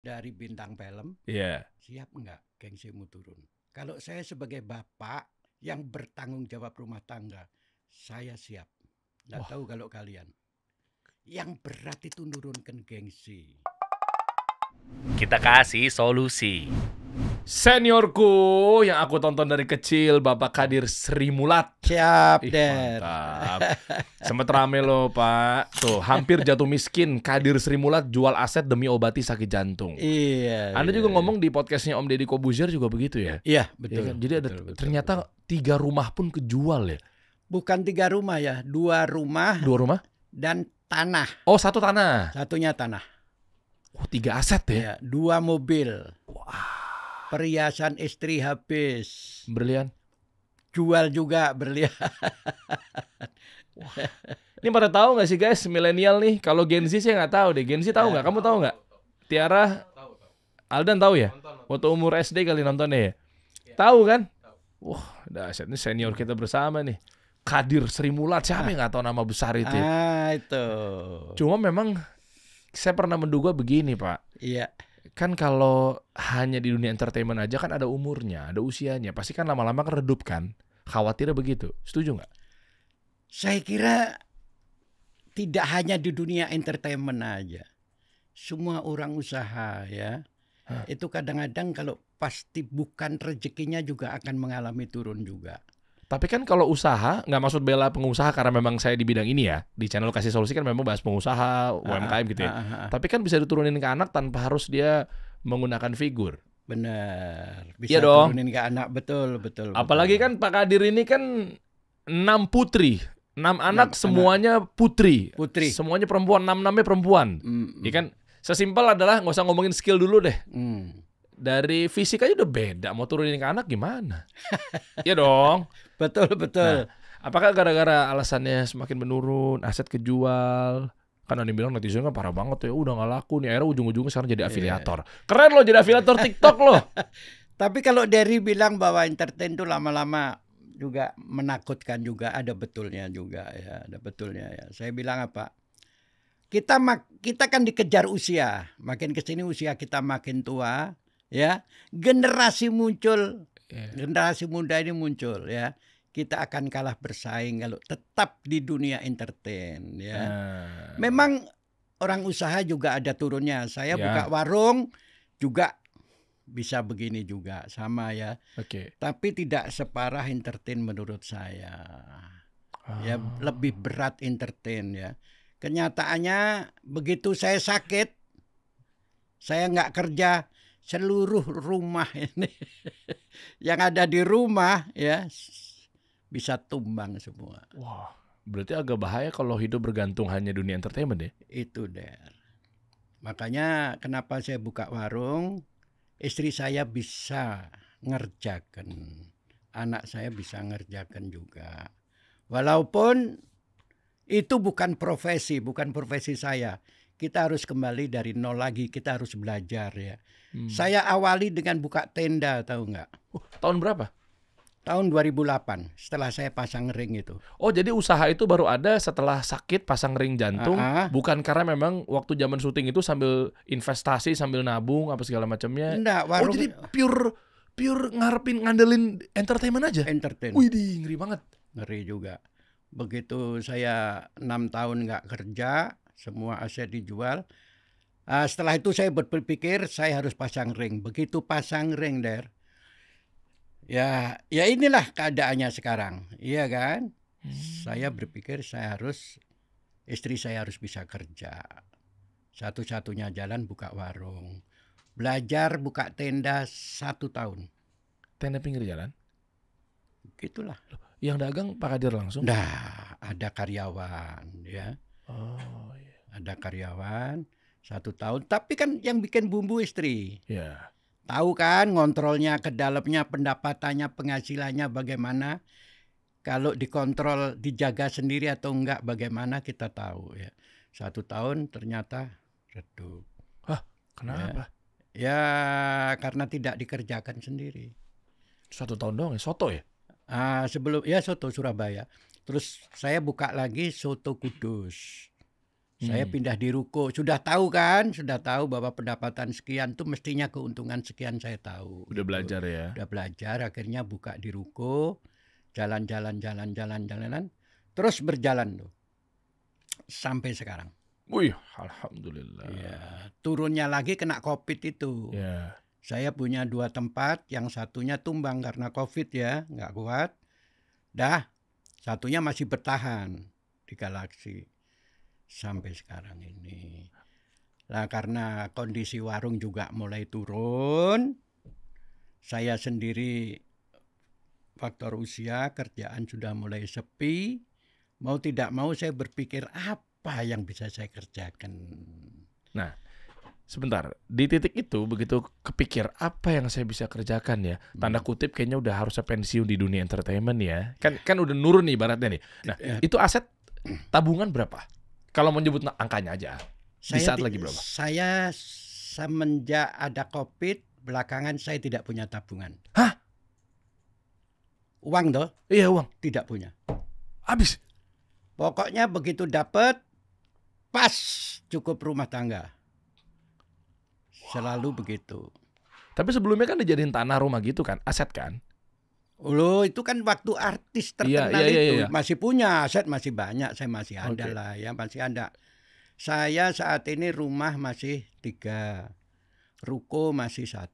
dari bintang film, siap nggak gengsimu turun? Kalau saya sebagai bapak yang bertanggung jawab rumah tangga, saya siap. Nggak tahu kalau kalian. Yang berat itu nurunkan gengsi. Kita kasih solusi. Seniorku yang aku tonton dari kecil, Bapak Kadir Sri Mulat. Siap, mantap. Sempet rame loh Pak. Tuh, hampir jatuh miskin. Kadir Sri Mulat jual aset demi obati sakit jantung. Iya. Anda juga ngomong di podcastnya Om Deddy Kobuzier juga begitu ya? Iya, betul. Ya kan? Jadi betul, ada ternyata 3 rumah pun kejual ya? Bukan 3 rumah ya, 2 rumah. 2 rumah? Dan tanah. Oh, 1 tanah. Satunya tanah. Oh, 3 aset ya? 2 mobil. Wah. Perhiasan istri habis. Berlian? Jual juga berlian. Wah. Ini pada tahu nggak sih guys, milenial nih? Kalau Gen Z saya nggak tahu deh. Gen Z tahu nggak? Kamu tahu nggak? Tiara, Aldan tahu ya? Waktu umur SD kali nontonnya ya? Tahu kan? Wah, dahsyat, ini senior kita bersama nih. Kadir Sri Mulat, siapa yang nggak tahu nama besar itu? Itu. Cuma memang saya pernah menduga begini Pak. Iya. Kan kalau hanya di dunia entertainment aja kan ada umurnya, ada usianya. Pasti kan lama-lama kan redup kan? Khawatirnya begitu. Setuju nggak? Saya kira tidak hanya di dunia entertainment aja. Semua orang usaha ya. Itu kadang-kadang kalau pasti bukan rezekinya juga akan mengalami turun juga. Tapi kan kalau usaha, nggak maksud bela pengusaha karena memang saya di bidang ini ya. Di channel Kasih Solusi kan memang bahas pengusaha, UMKM gitu ya. Tapi kan bisa diturunin ke anak tanpa harus dia menggunakan figur. Benar. Bisa iya dong. turunin ke anak, betul. Apalagi kan Pak Kadir ini kan 6 putri. 6 anak semuanya putri. Semuanya perempuan, 6-6-nya perempuan. Ya kan, sesimpel adalah nggak usah ngomongin skill dulu deh. Dari fisik aja udah beda, mau turunin ke anak gimana? Iya dong. Betul. Nah, apakah gara-gara alasannya semakin menurun, aset kejual? Kan ada yang bilang netizen kan parah banget ya, udah gak laku nih. Akhirnya ujung-ujungnya sekarang jadi afiliator. Keren loh jadi afiliator TikTok loh. Tapi kalau Derry bilang bahwa entertain itu lama-lama juga menakutkan juga, ada betulnya juga ya, ada betulnya ya. Saya bilang apa? Kita kan dikejar usia, makin kesini usia kita makin tua, ya. Generasi muncul, generasi muda ini muncul, ya. Kita akan kalah bersaing kalau tetap di dunia entertain, ya. Memang orang usaha juga ada turunnya. Saya buka warung juga bisa begini juga, sama ya. Tapi tidak separah entertain menurut saya. Ya, lebih berat entertain ya. Kenyataannya begitu saya sakit, saya nggak kerja, seluruh rumah ini yang ada di rumah ya bisa tumbang semua. Wah, berarti agak bahaya kalau hidup bergantung hanya dunia entertainment ya? Itu Der. Makanya kenapa saya buka warung, istri saya bisa ngerjakan, anak saya bisa ngerjakan juga. Walaupun itu bukan profesi saya. Kita harus kembali dari nol lagi, kita harus belajar ya. Saya awali dengan buka tenda, tahu nggak? Tahun berapa? Tahun 2008, setelah saya pasang ring itu. Oh, jadi usaha itu baru ada setelah sakit pasang ring jantung, bukan karena memang waktu zaman syuting itu sambil investasi, sambil nabung apa segala macamnya. Enggak, warung. Oh, jadi pure ngarepin ngandelin entertainment aja. Entertain. Widih, ngeri banget. Ngeri juga. Begitu saya 6 tahun nggak kerja, semua aset dijual. Setelah itu saya berpikir saya harus pasang ring. Begitu pasang ring, Der. Ya inilah keadaannya sekarang, iya kan? Saya berpikir istri saya harus bisa kerja. Satu-satunya jalan buka warung. Belajar buka tenda 1 tahun. Tenda pinggir jalan? Gitulah. Yang dagang Pak Kadir langsung? Nah, ada karyawan ya. Oh, iya. Ada karyawan 1 tahun. Tapi kan yang bikin bumbu istri. Iya. Tahu kan ngontrolnya ke dalamnya, pendapatannya, penghasilannya bagaimana. Kalau dikontrol, dijaga sendiri atau enggak bagaimana kita tahu ya. 1 tahun ternyata redup. Hah, kenapa? Ya karena tidak dikerjakan sendiri. 1 tahun doang ya, soto ya? Sebelum soto Surabaya. Terus saya buka lagi soto Kudus. Saya pindah di ruko. Sudah tahu kan? Sudah tahu bahwa pendapatan sekian tuh mestinya keuntungan sekian saya tahu. Udah belajar ya. Udah belajar, akhirnya buka di ruko. Jalan-jalan. Terus berjalan tuh. Sampai sekarang. Wih, alhamdulillah. Ya, turunnya lagi kena COVID itu. Ya. Saya punya 2 tempat, yang satunya tumbang karena COVID ya, nggak kuat. Satunya masih bertahan di Galaxy sampai sekarang ini. Nah, karena kondisi warung juga mulai turun, saya sendiri faktor usia, kerjaan sudah mulai sepi. Mau tidak mau saya berpikir apa yang bisa saya kerjakan. Nah, sebentar, di titik itu begitu kepikir apa yang saya bisa kerjakan ya, tanda kutip kayaknya udah harusnya pensiun di dunia entertainment ya, kan udah nurun nih ibaratnya nih. Nah, itu aset tabungan berapa? Kalau mau nyebut angkanya aja, di saat lagi berapa? Saya semenjak ada COVID, belakangan saya tidak punya tabungan. Hah? Uang toh? Iya, uang. Tidak punya. Habis? Pokoknya begitu dapat, pas cukup rumah tangga. Selalu begitu. Tapi sebelumnya kan dijadiin tanah rumah gitu kan, aset kan? Loh, itu kan waktu artis terkenal itu. Iya. Masih punya aset, masih banyak. Saya masih ada lah ya, masih ada. Saya saat ini rumah masih 3. Ruko masih 1.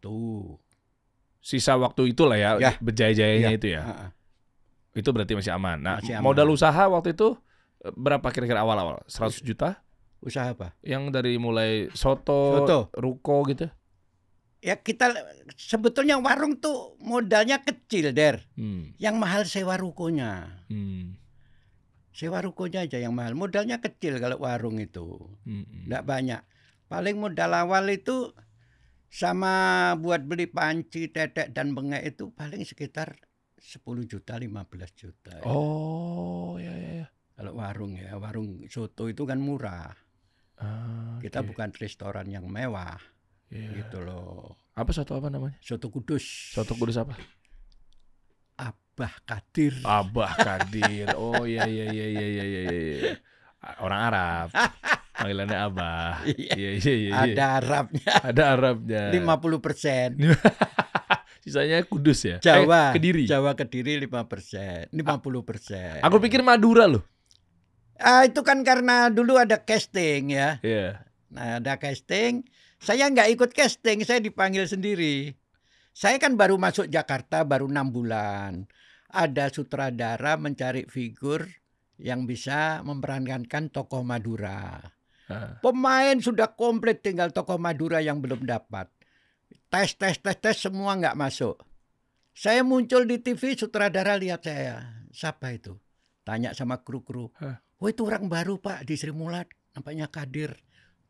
Sisa waktu itulah ya, berjaya-jayanya itu ya. Itu berarti masih aman. Nah, masih aman. Modal usaha waktu itu berapa kira-kira awal-awal? 100 juta? Usaha apa? Yang dari mulai soto, ruko gitu. Ya kita sebetulnya warung tuh modalnya kecil, Der. Yang mahal sewa rukonya. Sewa rukonya aja yang mahal. Modalnya kecil kalau warung itu. Nggak banyak. Paling modal awal itu sama buat beli panci, tetek, dan bengek itu paling sekitar 10 juta, 15 juta. Ya. Oh, ya. Kalau warung ya, warung soto itu kan murah. Kita bukan restoran yang mewah. Gitu loh. Apa soto apa namanya? Soto Kudus. Soto Kudus apa? Abah Kadir. Abah Kadir. Oh iya. Orang Arab. Panggilannya Abah. Iya. Ada Arabnya. Ada Arabnya. 50%. Sisanya Kudus ya? Jawa. Kediri. Jawa Kediri 5%. 50%. Aku pikir Madura loh. Itu kan karena dulu ada casting ya. Iya. Nah, ada casting. Saya nggak ikut casting, saya dipanggil sendiri. Saya kan baru masuk Jakarta, baru 6 bulan. Ada sutradara mencari figur yang bisa memerankan tokoh Madura. Pemain sudah komplit, tinggal tokoh Madura yang belum dapat. Tes, semua nggak masuk. Saya muncul di TV, sutradara lihat saya. Siapa itu? Tanya sama kru-kru. Oh, itu orang baru Pak di Sri Mulat, nampaknya Kadir.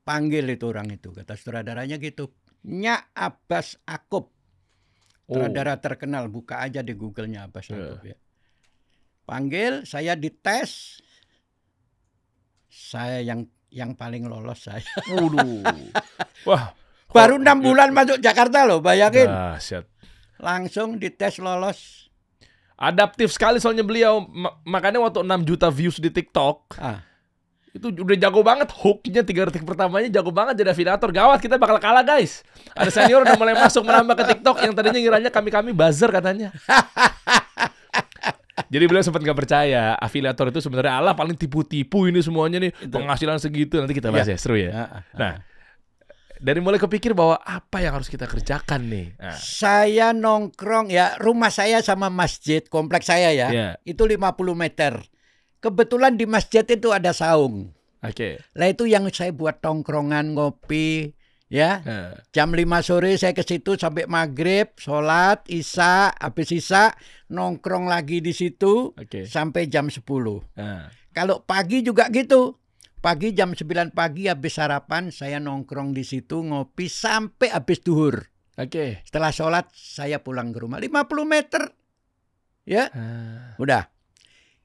Panggil itu orang itu, kata sutradaranya gitu. Nya Abbas Akub. Sutradara terkenal, buka aja di Google-nya Abbas Akub ya. Panggil, saya dites. Saya yang paling lolos saya. Wah. Baru 6 bulan masuk Jakarta loh, bayangin. Dahsyat. Langsung dites lolos. Adaptif sekali soalnya beliau. Makanya waktu 6 juta views di TikTok. Itu udah jago banget. Hooknya 3 detik pertamanya jago banget jadi afiliator. Gawat, kita bakal kalah guys. Ada senior udah mulai masuk menambah ke TikTok. Yang tadinya ngiranya kami buzzer katanya. Jadi beliau sempat nggak percaya. Afiliator itu sebenarnya Allah paling tipu-tipu ini semuanya nih. Penghasilan segitu. Nanti kita bahas ya, seru ya. Nah, dari mulai kepikir bahwa apa yang harus kita kerjakan nih. Saya nongkrong ya, rumah saya sama masjid, kompleks saya ya. Itu 50 meter. Kebetulan di masjid itu ada saung. Lah itu yang saya buat tongkrongan, ngopi, ya. Jam 5 sore saya ke situ sampai maghrib, sholat, isya, habis isya nongkrong lagi di situ sampai jam 10. Kalau pagi juga gitu. Pagi jam 9 pagi habis sarapan saya nongkrong di situ ngopi sampai habis duhur. Setelah sholat saya pulang ke rumah 50 meter. Ya. Udah.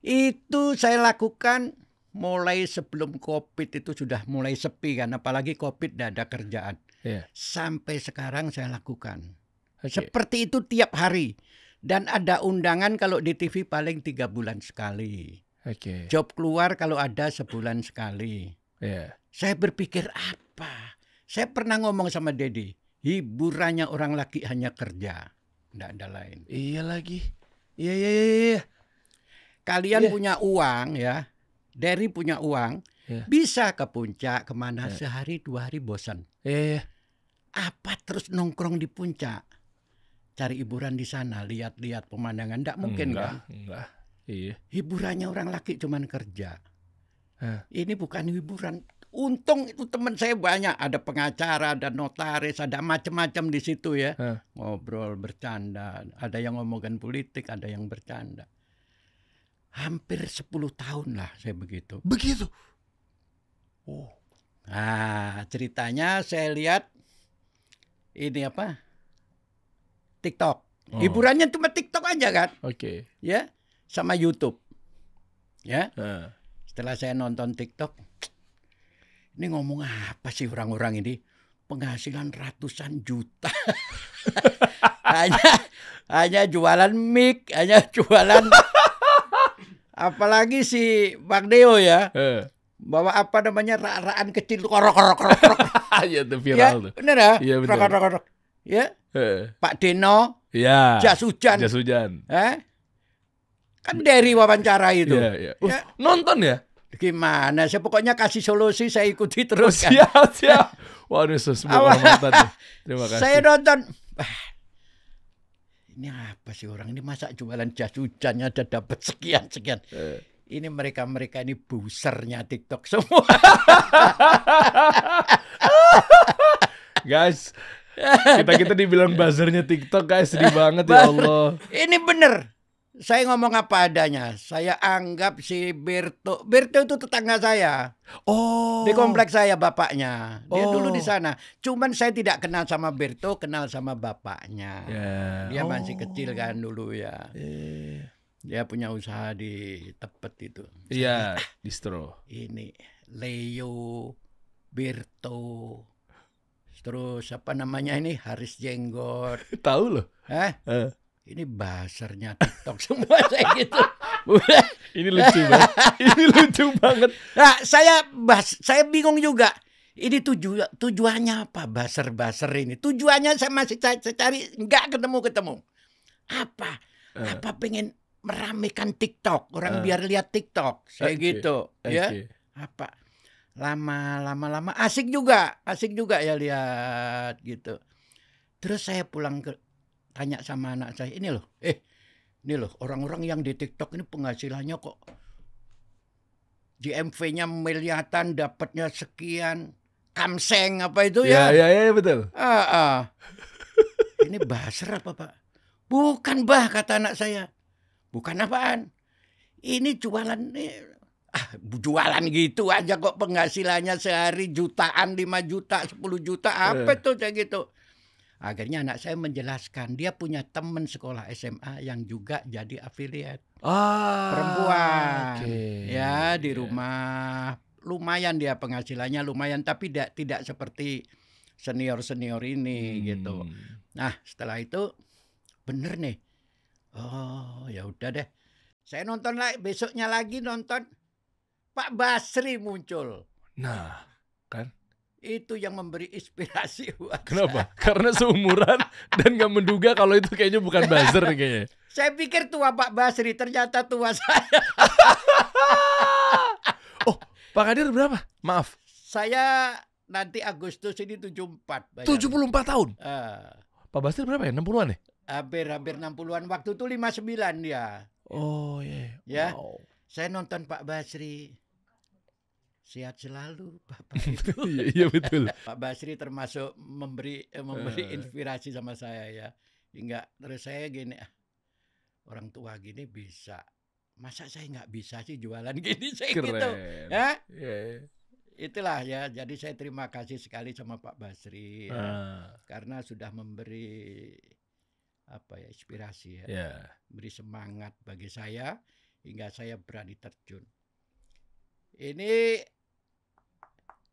Itu saya lakukan mulai sebelum COVID itu sudah mulai sepi kan. Apalagi COVID tidak ada kerjaan. Sampai sekarang saya lakukan. Seperti itu tiap hari. Dan ada undangan kalau di TV paling 3 bulan sekali. Job keluar kalau ada sebulan sekali. Saya berpikir apa? Saya pernah ngomong sama Dedi, hiburannya orang laki hanya kerja, nggak ada lain. Iya lagi. Iya. Kalian Iya. punya uang ya, Derry punya uang, Iya. bisa ke puncak kemana Iya. sehari 2 hari bosan. Iya. Apa terus nongkrong di puncak? Cari hiburan di sana, lihat-lihat pemandangan, nggak mungkin kan? Enggak. Iya. Hiburannya orang laki cuman kerja. Hah. Ini bukan hiburan. Untung itu teman saya banyak, ada pengacara, ada notaris, ada macam-macam di situ ya. Hah. Ngobrol, bercanda, ada yang ngomongin politik, ada yang bercanda. Hampir 10 tahun lah saya begitu. Begitu. Oh. Nah, ceritanya saya lihat ini apa? TikTok. Oh. Hiburannya cuma TikTok aja kan? Oke. Ya, sama YouTube. Ya. Heeh. Setelah saya nonton TikTok, ini ngomong apa sih orang-orang ini? Penghasilan ratusan juta. hanya jualan mic, hanya jualan. Apalagi si Bang Deo ya. Bawa apa namanya rak-rakan kecil korok. Iya tuh viral Ya, tuh. bener ya? Iya, bener. Rok. Ya. Heeh. Pak Deno, Iya. jas hujan. Jas hujan. Kan dari wawancara itu. Iya. Ya. Nonton ya? Gimana? Saya pokoknya kasih solusi, saya ikuti terus. Kan? Siap. Waduh, sebuah kehormatan nih. Terima kasih. Saya nonton. Ini apa sih orang ini, masa jualan jas hujannya ada dapat sekian. Ini mereka ini busernya TikTok semua. Guys, kita dibilang buzzernya TikTok guys, sedih banget ya Allah. Ini bener. Saya ngomong apa adanya. Saya anggap si Berto itu tetangga saya. Oh. Di kompleks saya bapaknya. Dia dulu di sana. Cuman saya tidak kenal sama Berto, kenal sama bapaknya. Yeah. Dia masih kecil kan dulu ya. Yeah. Dia punya usaha di Tepet itu. Iya, distro. Ini Leo, Berto, terus apa namanya ini, Haris Jenggot. Tahu loh. Ini buzzernya TikTok semua saya gitu. Ini lucu banget. Ini lucu banget. Nah, saya bingung juga. Ini tujuannya apa buzzer ini? Tujuannya saya masih cari, nggak ketemu. Apa pengen meramaikan TikTok, orang biar lihat TikTok. Saya gitu, ya. Apa? Lama asik juga ya lihat gitu. Terus saya pulang tanya sama anak saya, ini loh orang-orang yang di TikTok ini penghasilannya kok GMV-nya miliaran, dapatnya sekian, kamseng apa itu ya? Iya betul. Ini buzzer apa Pak? Bukan Bah, kata anak saya. Bukan apaan? Ini jualan gitu aja kok penghasilannya sehari jutaan, 5 juta, 10 juta, apa tuh kayak gitu. Akhirnya anak saya menjelaskan, dia punya teman sekolah SMA yang juga jadi affiliate. Perempuan. Ya, di rumah lumayan dia penghasilannya lumayan, tapi tidak seperti senior ini gitu. Nah, setelah itu bener nih. Oh, ya udah deh. Saya nonton lagi, besoknya lagi nonton Pak Basri muncul. Nah, kan? Itu yang memberi inspirasi buat Kenapa? Karena seumuran dan gak menduga kalau itu kayaknya bukan buzzer nih kayaknya. Saya pikir tua Pak Basri, ternyata tua saya. Oh, Pak Kadir berapa? Maaf. Saya nanti Agustus ini 74. 74 tahun? Pak Basri berapa ya? 60-an ya? Hampir 60-an. Waktu itu 59 dia. Oh iya. Ya. Wow. Saya nonton Pak Basri. Sehat selalu Bapak itu. Iya betul. Pak Basri termasuk memberi inspirasi sama saya ya. Hingga terus saya gini, orang tua gini bisa. Masa saya nggak bisa sih jualan gini, saya Keren. gitu. Ya? Yeah. Itulah ya. Jadi saya terima kasih sekali sama Pak Basri ya. Karena sudah memberi inspirasi ya. Beri semangat bagi saya hingga saya berani terjun. Ini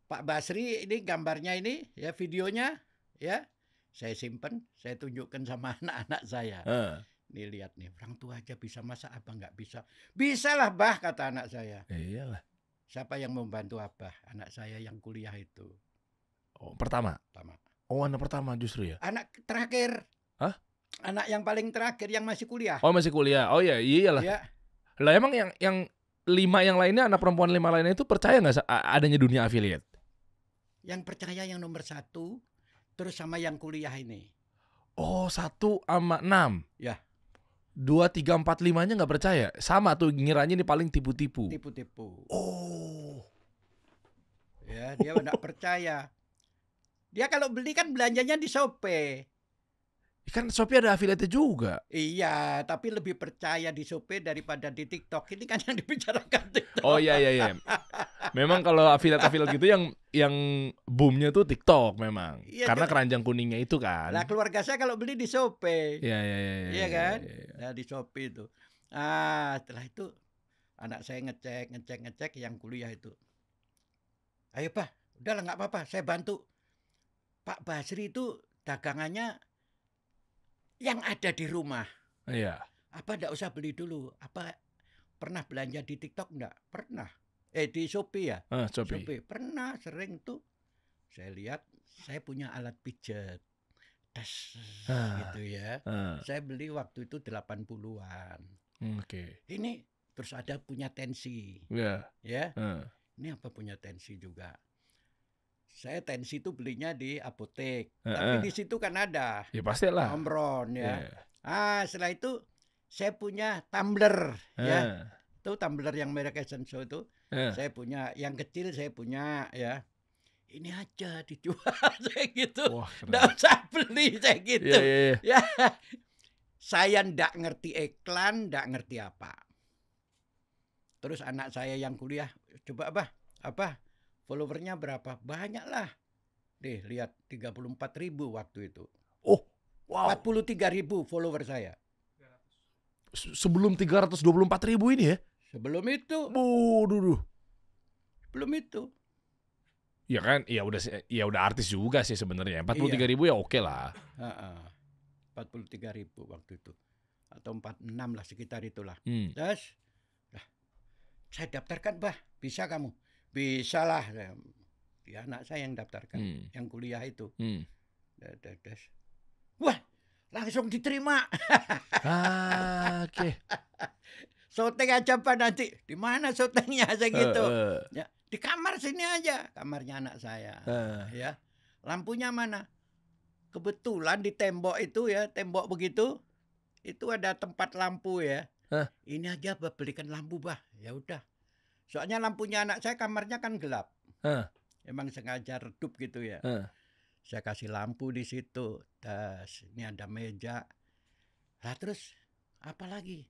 Pak Basri, ini gambarnya ini ya, videonya ya. Saya simpen, saya tunjukkan sama anak-anak saya. Nih lihat nih, orang tua aja bisa, masa abang nggak bisa? Bisa lah Bah, kata anak saya. Iyalah. siapa yang membantu Abah? Anak saya yang kuliah itu. Oh, pertama. Oh, anak pertama justru ya. Anak terakhir. Hah? Anak yang paling terakhir yang masih kuliah. Oh, masih kuliah. Oh ya, iyalah. Ya. Lah emang yang 5 yang lainnya, anak perempuan 5 lainnya itu percaya nggak adanya dunia affiliate? Yang percaya yang nomor 1, terus sama yang kuliah ini. Oh, 1 sama 6. Ya. 2, 3, 4, 5-nya nggak percaya. Sama tuh ngiranya ini paling tipu-tipu. Tipu-tipu. Oh. Ya, dia nggak percaya. Dia kalau beli kan belanjanya di Shopee. Kan Shopee ada affiliate juga. Iya, tapi lebih percaya di Shopee daripada di TikTok. Ini kan yang dibicarakan TikTok. Oh iya. Memang kalau affiliate gitu yang boomnya tuh TikTok memang. Iya, karena keranjang kuningnya itu kan. Nah, keluarga saya kalau beli di Shopee. Iya. Iya kan? Nah, di Shopee itu. Setelah itu anak saya ngecek yang kuliah itu. Ayo Pak, udahlah nggak apa-apa, saya bantu. Pak Basri itu dagangannya yang ada di rumah. Iya. Apa enggak usah beli dulu? Apa pernah belanja di TikTok enggak? Pernah. Di Shopee ya? Shopee. Pernah, sering tuh. Saya lihat, saya punya alat pijat. Gitu ya. Saya beli waktu itu 80-an. Oke. Ini terus ada punya tensi. Iya. Ya. Ini apa punya tensi juga? Saya tensi itu belinya di apotek. Tapi di situ kan ada. Ya pastilah. Omron ya. Setelah itu saya punya tumbler ya. Itu tumbler yang merek Essential itu. Saya punya yang kecil, saya punya ya. Ini aja dijual saya gitu. Nggak usah beli saya gitu. Ya. Saya nggak ngerti iklan, nggak ngerti apa. Terus anak saya yang kuliah, coba apa? Followernya berapa? Banyak lah. Deh, lihat 34.000 waktu itu. Oh, wow. 43.000 follower saya. Sebelum 324.000 ini ya? Sebelum itu. Belum itu. Ya kan, ya udah artis juga sih sebenarnya. 43.000 ya oke lah. 43.000 waktu itu. Atau 46 lah, sekitar itulah. Terus, saya daftarkan, bisa kamu? Bisa lah. Ya, anak saya yang daftarkan, yang kuliah itu. Wah, langsung diterima. Oke. Syuting aja Pak nanti. Di mana syutingnya saya gitu. Ya, di kamar sini aja, kamarnya anak saya. Ya. Lampunya mana? Kebetulan di tembok itu ya, tembok begitu, itu ada tempat lampu ya. Ini aja belikan lampu ya udah. Soalnya lampunya anak saya kamarnya kan gelap. Emang sengaja redup gitu ya. Saya kasih lampu di situ. Ini ada meja. Lah terus apa lagi?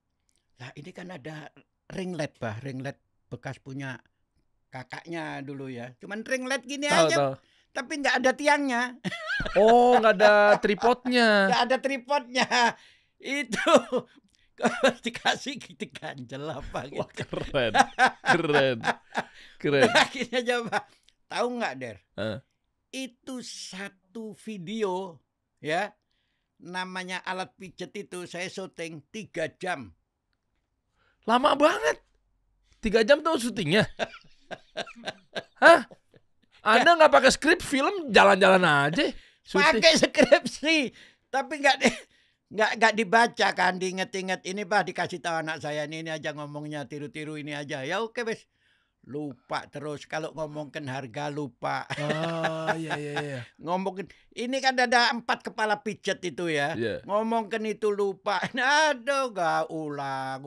Lah ini kan ada ring LED ring LED bekas punya kakaknya dulu ya. Cuman ring LED gini aja. Tapi nggak ada tiangnya. Oh, nggak ada tripodnya. Nggak ada tripodnya. Itu dikasih ganjel apa gitu. Wah, keren. Akhirnya coba. Tahu nggak Der? Itu satu video ya. Namanya alat pijet itu saya syuting 3 jam. Lama banget. 3 jam tuh syutingnya. Hah? Anda nggak pakai skrip film, jalan-jalan aja? Pakai skripsi, tapi nggak dibaca kan, diinget-inget. Ini dikasih tahu anak saya ini aja ngomongnya tiru-tiru ini aja. Ya oke wes. Lupa terus kalau ngomongin harga lupa. Iya. Ngomongin ini kan ada 4 kepala pijet itu ya. Ngomongin itu lupa. Aduh, gak ulang.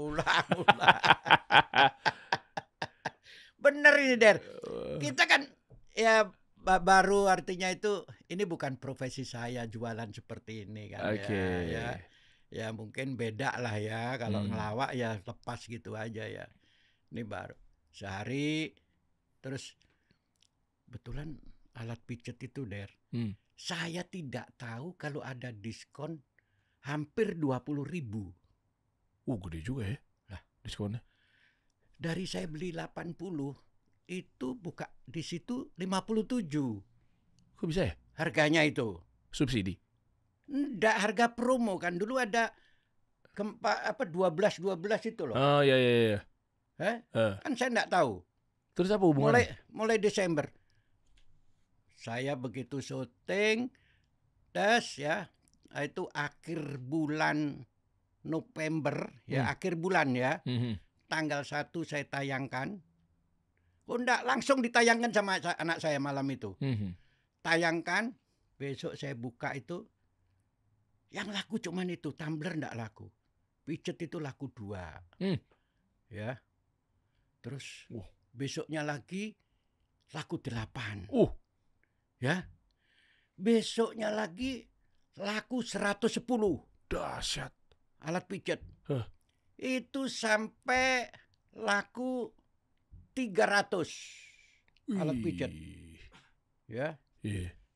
Bener ini Der. Kita kan ya baru artinya itu ini bukan profesi saya jualan seperti ini kan ya mungkin beda lah ya kalau ngelawak ya lepas gitu aja ya. Ini baru sehari terus betulan alat pijet itu Der. Saya tidak tahu kalau ada diskon hampir 20.000. Gede juga ya lah diskonnya. Dari saya beli 80 itu buka di situ 57. Kok bisa ya? Harganya itu. Subsidi? Enggak, harga promo kan dulu ada 12 itu loh. Oh iya. Kan saya enggak tahu. Terus apa hubungannya? Mulai Desember. Saya begitu syuting, tes ya, itu akhir bulan November ya, akhir bulan ya. Tanggal 1 saya tayangkan. Oh enggak, langsung ditayangkan sama anak saya malam itu. Tayangkan, besok saya buka itu, yang laku cuman itu, tumbler enggak laku. Pijet itu laku 2. Ya. Terus besoknya lagi laku 8. Ya. Besoknya lagi laku 110. Dahsyat. Alat pijet. Itu sampai laku 300 alat pijet. Ya.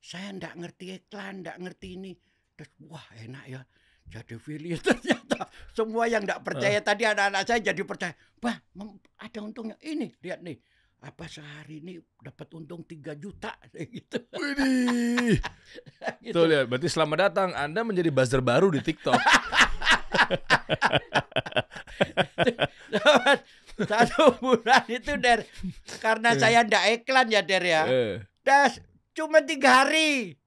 Saya enggak ngerti iklan, enggak ngerti ini. Terus, wah enak ya. Jadi affiliate ternyata. Semua yang enggak percaya tadi anak-anak saya jadi percaya. Bah, ada untungnya. Ini, lihat nih. Apa sehari ini dapat untung 3 juta gitu. Widih. Gitu. Tuh lihat, berarti selamat datang. Anda menjadi buzzer baru di TikTok. Satu bulan itu Der, karena saya ndak iklan ya Der ya. Das cuma 3 hari.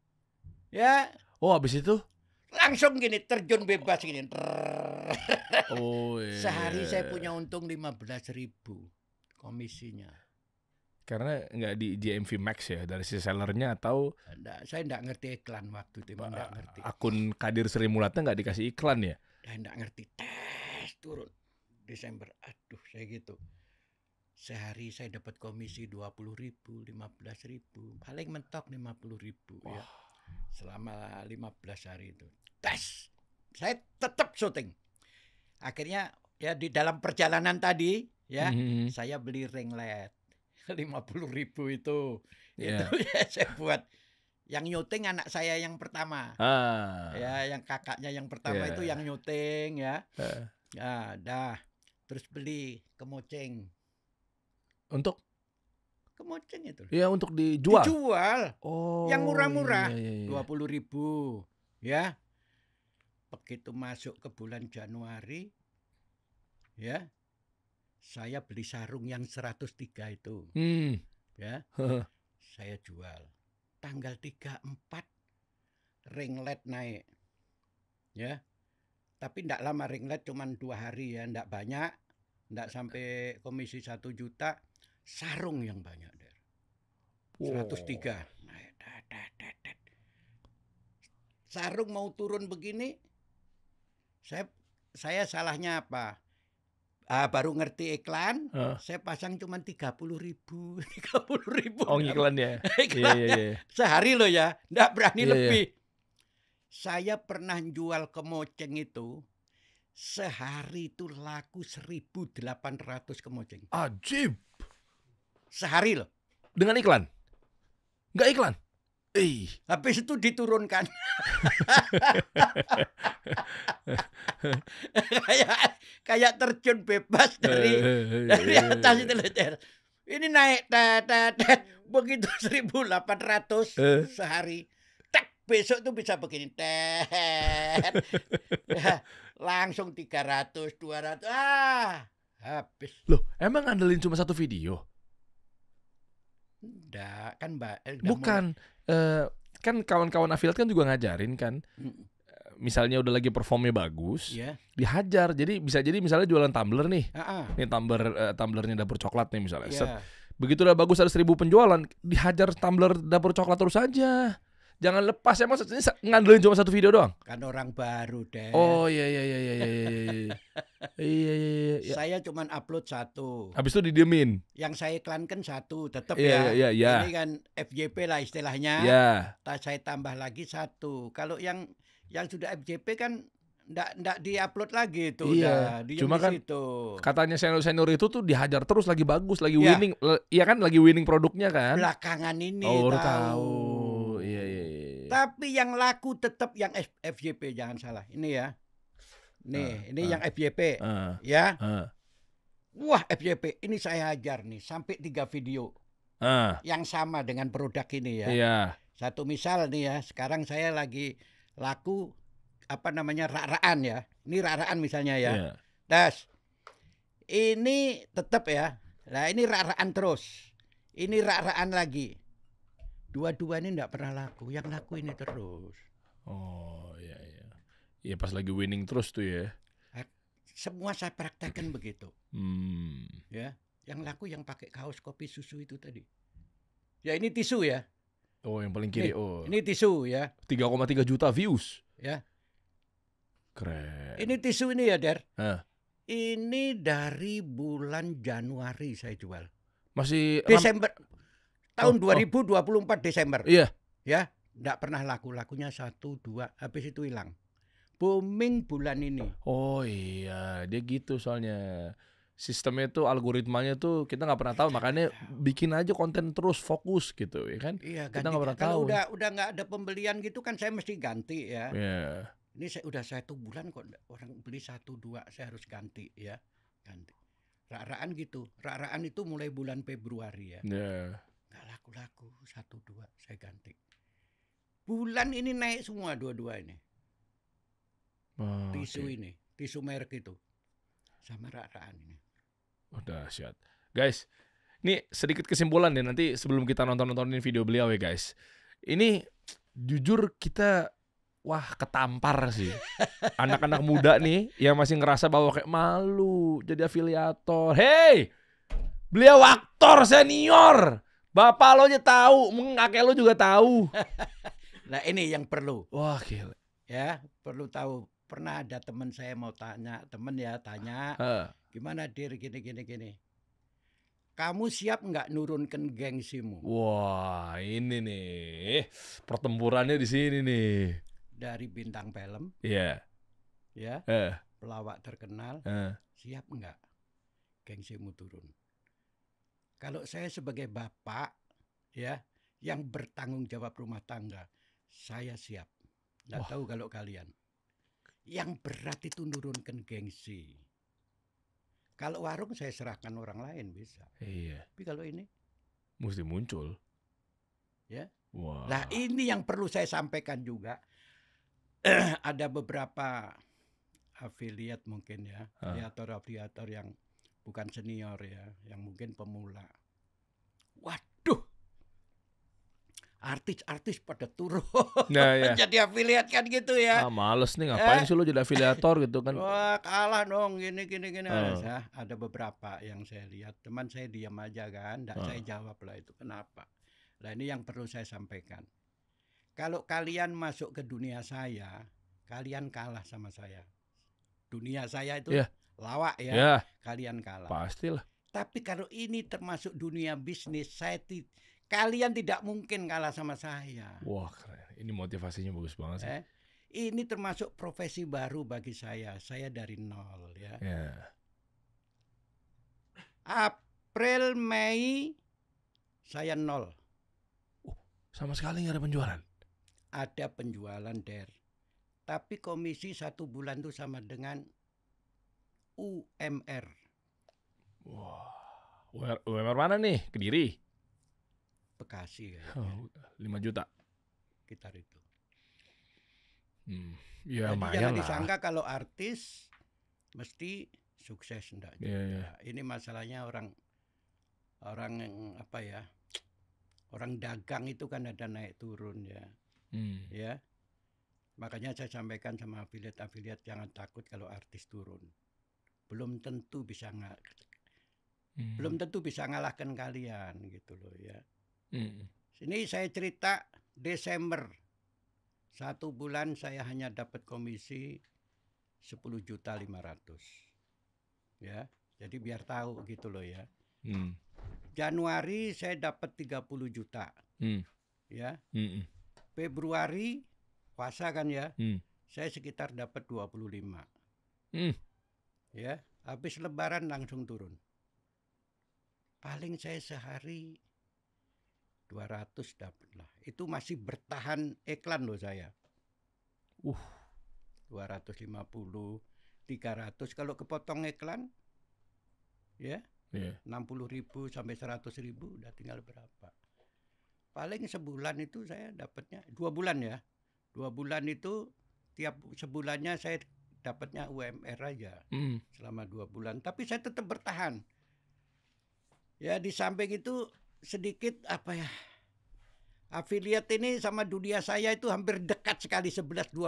Ya. Oh, habis itu langsung gini terjun bebas gini. Iya. Sehari saya punya untung 15.000 komisinya. Karena nggak di GMV Max ya dari si sellernya atau saya nggak ngerti iklan waktu itu, nggak ngerti. Akun Kadir Sri Mulatnya nggak dikasih iklan ya? Saya nggak ngerti. Tes turun Desember, aduh saya gitu. Sehari saya dapat komisi 20.000, 15.000, paling mentok 50.000 ya. Selama 15 hari itu. Tes, saya tetap syuting. Akhirnya ya di dalam perjalanan tadi ya, saya beli ring LED. 50.000 itu ya saya buat. Yang nyuting anak saya yang pertama, ya yang kakaknya yang pertama itu yang nyuting ya, ya dah, terus beli kemoceng. Untuk kemoceng itu? Ya untuk dijual. Dijual. Oh. Yang murah-murah, 20.000 ya. Begitu masuk ke bulan Januari, ya. Saya beli sarung yang 103 itu. Ya. Saya jual. Tanggal 3-4 ring LED naik. Ya. Tapi enggak lama ring LED cuma 2 hari ya, enggak banyak. Enggak sampai komisi 1 juta. Sarung yang banyak, Der. 103. Naik. Sarung mau turun begini. Saya salahnya apa? Baru ngerti iklan, saya pasang cuma 30.000. 30.000. Oh, iklannya. Iklannya. Sehari loh ya, enggak berani lebih. Saya pernah jual kemoceng itu, sehari itu laku 1.800 kemoceng. Ajib. Sehari loh. Dengan iklan? Enggak iklan? Habis itu diturunkan. kayak terjun bebas dari atas itu loh. Ini naik begitu 1.800 sehari. Besok tuh bisa begini. Langsung 300, 200. Habis. Loh, emang ngandelin cuma satu video? Enggak, kan Mbak. Bukan. Kan kawan-kawan affiliate kan juga ngajarin kan. Misalnya udah lagi performnya bagus, dihajar. Jadi bisa jadi misalnya jualan tumbler nih. Nih tumblernya Dapur Coklat nih misalnya. Begitu udah bagus ada 1.000 penjualan, dihajar tumbler Dapur Coklat terus aja. Jangan lepas, emang ini ngandelin cuma satu video doang? Kan orang baru deh. Oh iya. Saya cuma upload 1. Habis itu didiemin. Yang saya iklankan 1 tetap ya. Ini kan FYP lah istilahnya. Saya tambah lagi 1. Kalau yang sudah FYP kan ndak diupload lagi itu. Cuma kan situ. Katanya senior itu tuh dihajar terus, lagi bagus, lagi winning. Iya kan, lagi winning produknya kan. Belakangan ini tahu. Iya. Tapi yang laku tetap yang FYP, jangan salah. Ini ya. Nih, ini yang FYP. Ya. Wah, FYP ini saya hajar nih sampai 3 video. Yang sama dengan produk ini ya. Satu misal nih ya, sekarang saya lagi laku rak-rakan ya. Ini rak-rakan misalnya ya. Das. Ini tetap ya Nah ini rak-rakan terus. Ini rak-rakan lagi. Dua-dua ini enggak pernah laku. Yang laku ini terus. Oh iya iya. Iya pas lagi winning terus tuh ya. Semua saya praktekkan begitu. Ya, yang laku yang pakai kaos kopi susu itu tadi. Ya ini tisu ya. Oh yang paling kiri. Ini tisu ya. 3,3 juta views. Ya. Keren. Ini tisu ini ya, Der. Hah. Ini dari bulan Januari saya jual. Masih Desember tahun 2024 Desember. Iya. Ya, enggak pernah laku-lakunya 1 2 habis itu hilang. Booming bulan ini. Oh iya, dia gitu soalnya. Sistemnya tuh algoritmanya tuh kita nggak pernah tahu, makanya bikin aja konten terus fokus gitu ya kan. Iya, kita nggak pernah kalau tahu. udah nggak ada pembelian gitu kan saya mesti ganti ya. Yeah. Ini saya udah 1 bulan kok orang beli 1 2 saya harus ganti ya. Ganti. Rak-rakan gitu. Rak-rakan itu mulai bulan Februari ya. Yeah. Nggak laku-laku 1 2 saya ganti. Bulan ini naik semua dua-dua ini. Tisu ini, tisu merek itu. Sama rak-rakan ini. Oh, dahsyat. Guys, ini sedikit kesimpulan deh nanti sebelum kita nontonin video beliau ya guys. Ini jujur kita ketampar sih. Anak-anak muda nih yang masih ngerasa bahwa kayak malu jadi afiliator. Hey! Beliau aktor senior. Bapak lo aja tahu, kakek lo juga tahu. Nah, ini yang perlu. Wah, gila. Ya, perlu tahu. Pernah ada teman saya mau tanya, tanya, gimana Dir gini. Kamu siap nggak nurunkan gengsimu? Wah, ini nih pertempurannya di sini nih. Dari bintang film, Iya. ya, pelawak terkenal, siap nggak gengsimu turun? Kalau saya sebagai bapak, ya, yang bertanggung jawab rumah tangga, saya siap. Nggak tahu kalau kalian. Yang berat itu nurunkan gengsi. Kalau warung saya serahkan orang lain bisa. Iya. Tapi kalau ini mesti muncul. Ya. Wah. Nah, ini yang perlu saya sampaikan juga. Ada beberapa afiliat mungkin ya, afiliator yang bukan senior ya, yang mungkin pemula. Waduh. Artis-artis pada turun jadi afiliat kan gitu ya. Males nih, ngapain sih lo jadi afiliator gitu kan. Wah, kalah dong gini. Ada beberapa yang saya lihat, teman saya diam aja kan, enggak saya jawab lah itu kenapa. Nah, ini yang perlu saya sampaikan. Kalau kalian masuk ke dunia saya, kalian kalah sama saya. Dunia saya itu lawak ya. Kalian kalah. Pastilah. Tapi kalau ini termasuk dunia bisnis, kalian tidak mungkin kalah sama saya. Wah, keren. Ini motivasinya bagus banget sih. Ini termasuk profesi baru bagi saya. Saya dari nol ya. April, Mei, saya nol. Sama sekali nggak ada penjualan? Ada penjualan, Der. Tapi komisi 1 bulan itu sama dengan UMR. Wah, UMR mana nih? Kediri? Bekasi kayaknya. 5 juta. Sekitar itu. Ya lumayan jangan lah. disangka kalau artis mesti sukses enggak juga. Yeah. Ini masalahnya orang yang apa ya? Orang dagang itu kan ada naik turun ya. Ya. Makanya saya sampaikan sama afiliat jangan takut kalau artis turun. Belum tentu bisa ngalahkan kalian gitu loh ya. Sini saya cerita Desember 1 bulan saya hanya dapat komisi 10.500.000 ya. Jadi biar tahu gitu loh ya. Januari saya dapat 30 juta. Ya. Februari puasa kan ya. Saya sekitar dapat 25. Ya, habis lebaran langsung turun. Paling saya sehari 200 dapat lah. Itu masih bertahan iklan loh saya. 250, 300 kalau kepotong iklan ya. 60.000 sampai 100.000 udah tinggal berapa. Paling sebulan itu saya dapatnya 2 bulan ya. 2 bulan itu tiap sebulannya saya dapatnya UMR aja. Selama 2 bulan, tapi saya tetap bertahan. Ya di samping itu sedikit apa ya, afiliat ini sama dunia saya itu hampir dekat sekali 11-12.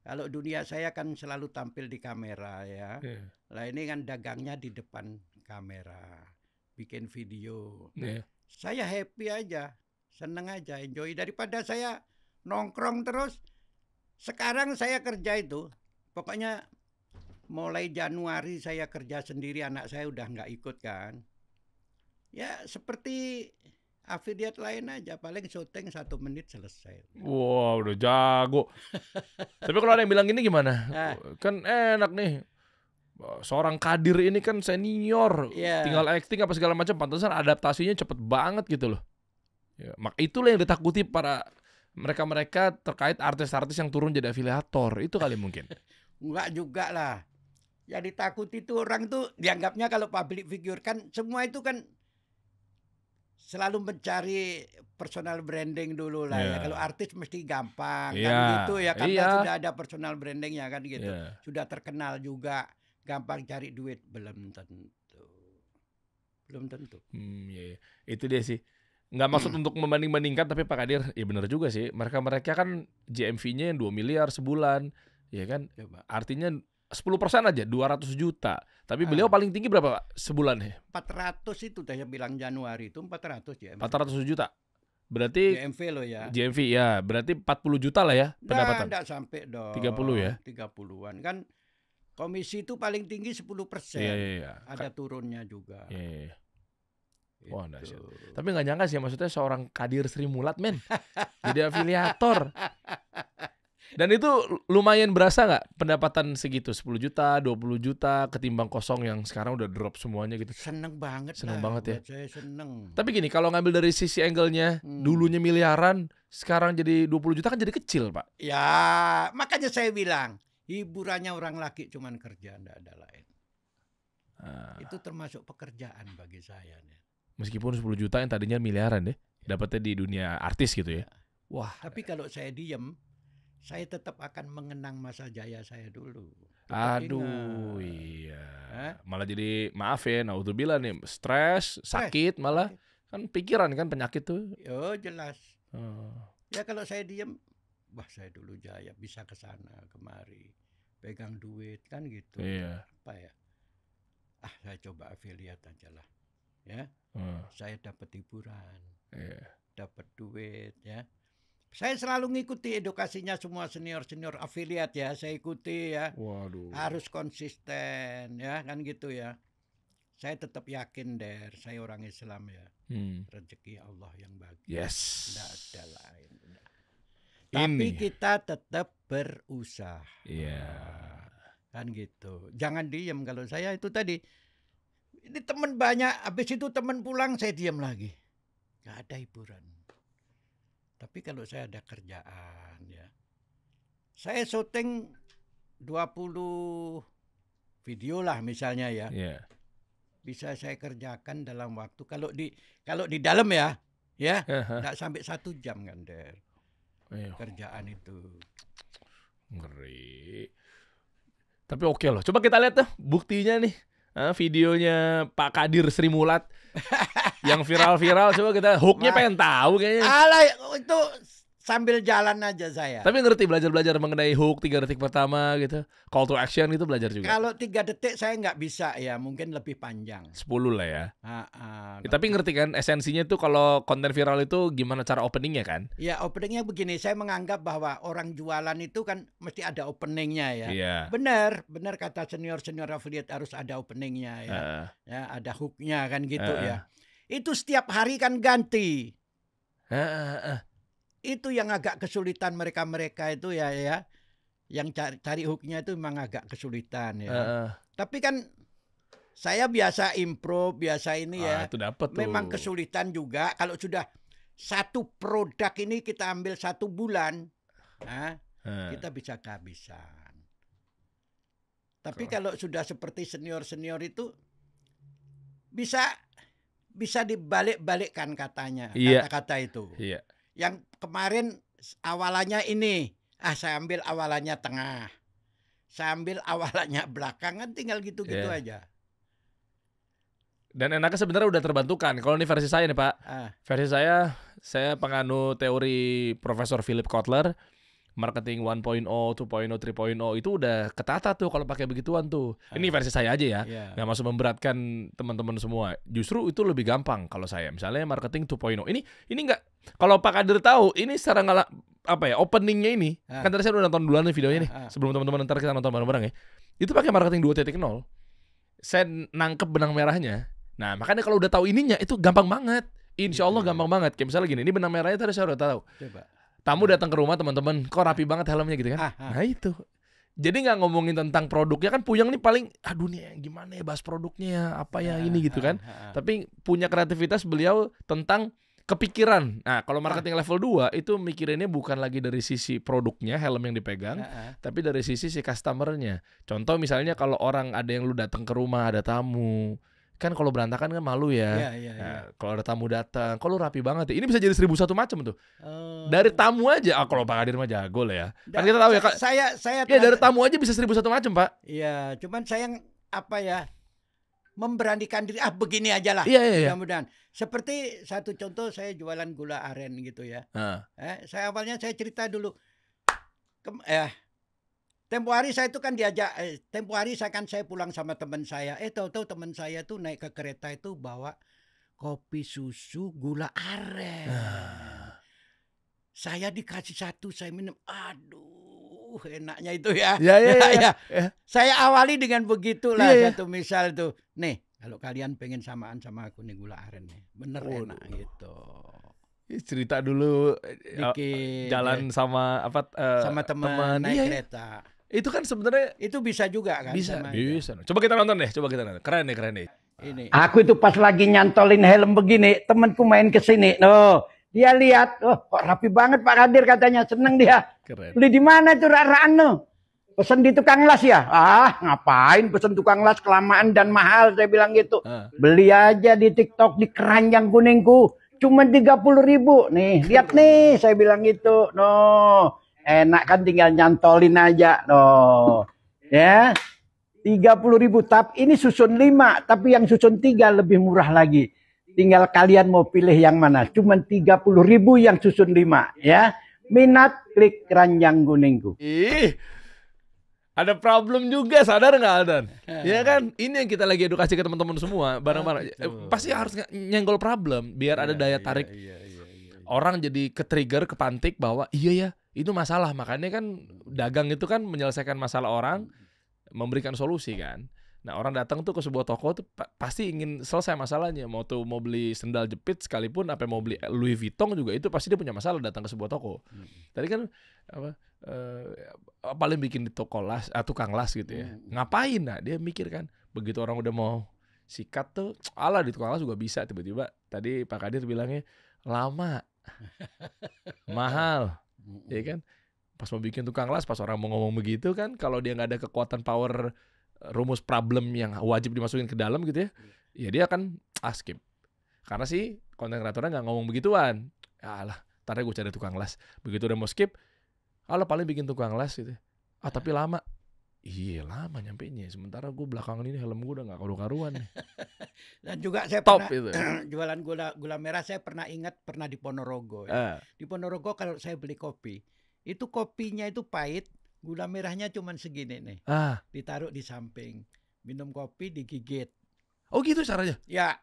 Kalau dunia saya kan selalu tampil di kamera ya. Iya. Lah ini kan dagangnya di depan kamera, bikin video. Iya. Saya happy aja, seneng aja, enjoy. Daripada saya nongkrong terus. Sekarang saya kerja itu, pokoknya mulai Januari saya kerja sendiri, anak saya udah nggak ikut kan. Ya seperti afiliat lain aja, paling syuting 1 menit selesai. Wah, udah jago. Tapi kalau ada yang bilang gini gimana? Ah. Kan enak nih. Seorang Kadir ini kan senior, Iya. tinggal acting apa segala macam, pantesan adaptasinya cepet banget gitu loh. Ya, itulah yang ditakuti para mereka-mereka terkait artis-artis yang turun jadi afiliator. Itu kali mungkin. Enggak juga lah. Yang ditakuti itu orang tuh dianggapnya kalau public figure kan semua itu kan selalu mencari personal branding dulu lah ya. Iya. Kalau artis mesti gampang kan Iya. gitu ya, karena Iya. sudah ada personal brandingnya kan gitu. Iya. Sudah terkenal juga, gampang cari duit, belum tentu. Belum tentu. Iya. Itu dia sih. Nggak maksud untuk membanding-bandingkan, tapi Pak Kadir, ya benar juga sih. Mereka kan GMV-nya 2 miliar sebulan, ya kan? Coba. Artinya 10% aja 200 juta. Tapi beliau paling tinggi berapa Pak sebulan ya? 400 itu saya bilang Januari itu 400 ya. 400 juta. Berarti GMV loh ya. GMV ya, berarti 40 juta lah ya pendapatan. Enggak sampai dong. 30 ya? 30-an kan. Komisi itu paling tinggi 10%. Iya. Ada turunnya juga. Iya. Wah, dahsyat. Gitu. Tapi nggak nyangka sih, maksudnya seorang Kadir Sri Mulat, men, jadi afiliator. Dan itu lumayan berasa nggak pendapatan segitu, 10 juta, 20 juta ketimbang kosong yang sekarang udah drop semuanya gitu. Seneng banget. Seneng lah, banget ya. buat saya seneng. Tapi gini, kalau ngambil dari sisi angle-nya, dulunya miliaran, sekarang jadi 20 juta kan jadi kecil, Pak. Ya, makanya saya bilang hiburannya orang laki cuman kerja, enggak ada lain. Itu termasuk pekerjaan bagi saya nih. Meskipun 10 juta yang tadinya miliaran deh, dapatnya di dunia artis gitu ya. Wah. Tapi kalau saya diem, saya tetap akan mengenang masa jaya saya dulu. Aduh, iya. Malah jadi, maaf ya, naudzubillah nih, stres, sakit malah. Kan pikiran kan penyakit tuh. Oh, jelas. Ya kalau saya diem, wah saya dulu jaya, bisa ke sana kemari, pegang duit kan gitu. Iya. Apa ya? Saya coba afiliat aja lah. Ya. Saya dapat hiburan. Dapat duit ya. Saya selalu ngikuti edukasinya semua senior-senior afiliat ya, saya ikuti ya. Waduh. Harus konsisten ya, kan gitu ya. Saya tetap yakin saya orang Islam ya. Rezeki Allah yang bagi. Yes. Tidak ada lain. Tapi kita tetap berusaha. Iya. Kan gitu. Jangan diem. Kalau saya itu tadi, ini teman banyak, habis itu teman pulang saya diam lagi. Gak ada hiburan. Tapi kalau saya ada kerjaan ya. Saya syuting 20 video lah misalnya ya. Iya. Bisa saya kerjakan dalam waktu kalau di dalam ya enggak sampai 1 jam kan kerjaan itu. Ngeri. Tapi oke loh. Coba kita lihat tuh buktinya nih. Videonya Pak Kadir Sri Mulat yang viral-viral. Coba kita hooknya pengen tahu kayaknya. Alah, itu sambil jalan aja saya. Tapi ngerti belajar mengenai hook 3 detik pertama gitu. Call to action itu belajar juga. Kalau 3 detik saya nggak bisa ya, mungkin lebih panjang. 10 lah ya. Tapi ngerti kan esensinya tuh kalau konten viral itu gimana cara openingnya kan? Ya openingnya begini, saya menganggap bahwa orang jualan itu kan mesti ada openingnya ya. Iya. Benar kata senior affiliate harus ada openingnya ya. Ya ada hooknya kan gitu ya. Itu setiap hari kan ganti. Itu yang agak kesulitan mereka itu ya. Yang cari hooknya itu memang agak kesulitan ya. Tapi kan saya biasa improve, biasa ini ya. Itu dapet tuh. Memang kesulitan juga kalau sudah satu produk ini kita ambil 1 bulan, kita bisa kehabisan. Tapi kalau sudah seperti senior itu bisa dibalik-balikkan katanya, kata-kata itu. Iya. Yang kemarin awalannya ini, saya ambil awalannya tengah, saya ambil awalannya belakang, kan tinggal gitu-gitu aja. Dan enaknya sebenarnya udah terbantukan. Kalau ini versi saya nih Pak, versi saya penganut teori Profesor Philip Kotler, marketing 1.0, 2.0, 3.0 itu udah ketata tuh kalau pakai begituan tuh. Ini versi saya aja ya, nggak masuk memberatkan teman-teman semua. Justru itu lebih gampang kalau saya. Misalnya marketing 2.0. Ini nggak, kalau Pak Kadir tahu, ini secara openingnya ini, kan tadi saya udah nonton duluan nih videonya nih, sebelum teman-teman ntar kita nonton bareng-bareng ya. Itu pakai marketing 2.0. Saya nangkep benang merahnya. Nah, makanya kalau udah tahu ininya itu gampang banget. Insya Allah gampang banget. Kayak misalnya gini, ini benang merahnya tadi saya udah tahu. Coba. Tamu datang ke rumah teman-teman, kok rapi banget helmnya gitu kan. Nah itu. Jadi nggak ngomongin tentang produknya kan, Puyang nih paling, aduh nih gimana ya bahas produknya ya, apa ya ini gitu kan. Tapi punya kreativitas beliau tentang kepikiran. Nah kalau marketing level 2 itu mikirinnya bukan lagi dari sisi produknya, helm yang dipegang, tapi dari sisi si customernya. Contoh misalnya kalau orang ada yang lu datang ke rumah, ada tamu, kan kalau berantakan kan malu ya. Nah, kalau ada tamu datang, kalau rapi banget ya. Ini bisa jadi 1001 macam tuh. Dari tamu aja. Kalau Pak Kadir mah jago lah ya. Kan kita tahu ya Kak. Saya dari tamu aja bisa 1001 macam Pak. Iya, cuman saya memberanikan diri. Begini aja lah. Iya. Mudah-mudahan. Seperti satu contoh, saya jualan gula aren gitu ya. Saya awalnya saya cerita dulu. Tempo hari saya itu kan diajak, saya pulang sama teman saya. Tahu-tahu teman saya tuh naik ke kereta itu bawa kopi susu gula aren. Saya dikasih satu, saya minum. Aduh, enaknya itu ya. Ya. Saya awali dengan begitulah satu misal tuh. Nih, kalau kalian pengen samaan sama aku nih gula aren nih. Bener enak gitu. Cerita dulu dikit, jalan sama teman naik kereta. Itu kan sebenarnya itu bisa juga kan? Bisa. Coba kita nonton deh, Keren nih. Ini. Aku itu pas lagi nyantolin helm begini, temanku main ke sini. Dia lihat, kok rapi banget Pak Kadir katanya, seneng dia. Keren. Beli di mana tuh Raraan? Pesen di tukang las ya? Ngapain pesen tukang las, kelamaan dan mahal, saya bilang gitu. Beli aja di TikTok di keranjang kuningku, cuma 30.000. Nih, lihat nih, saya bilang gitu. Enak kan, tinggal nyantolin aja. Ya, 30.000. Tapi ini susun 5, tapi yang susun 3 lebih murah lagi. Tinggal kalian mau pilih yang mana. Cuman 30.000 yang susun 5. Ya, minat klik keranjang kuningku. Ada problem juga, sadar nggak Aldan? Ya kan, ini yang kita lagi edukasi ke teman-teman semua, bareng-bareng. Pasti harus nyenggol problem, biar ada daya tarik. Orang jadi ke-trigger, kepantik bahwa iya ya, itu masalah. Makanya kan dagang itu kan menyelesaikan masalah orang, memberikan solusi kan. Nah orang datang tuh ke sebuah toko tuh pasti ingin selesai masalahnya. Mau beli sendal jepit sekalipun, mau beli Louis Vuitton juga, itu pasti dia punya masalah datang ke sebuah toko. Tadi kan paling bikin di toko las, tukang las gitu ya. Ngapain? Nah dia mikir kan, begitu orang udah mau sikat tuh, di tukang las juga bisa. Tiba-tiba tadi Pak Kadir bilangnya lama, mahal, ya kan? Pas mau bikin tukang las, pas orang mau ngomong begitu kan, kalau dia nggak ada kekuatan power rumus problem yang wajib dimasukin ke dalam gitu ya, ya dia akan skip. Karena sih konten kreatornya nggak ngomong begituan. Ntar gue cari tukang las. Begitu udah mau skip, paling bikin tukang las gitu. Tapi lama. Iya lama nyampenya. Sementara gue belakangan ini helm gue udah nggak karu-karuan nih. Dan juga saya top pernah itu. Jualan gula merah. Saya pernah di Ponorogo. Ya. Di Ponorogo kalau saya beli kopi, itu kopinya itu pahit. Gula merahnya cuma segini nih. Ditaruh di samping. Minum kopi digigit. Oh gitu caranya? Ya.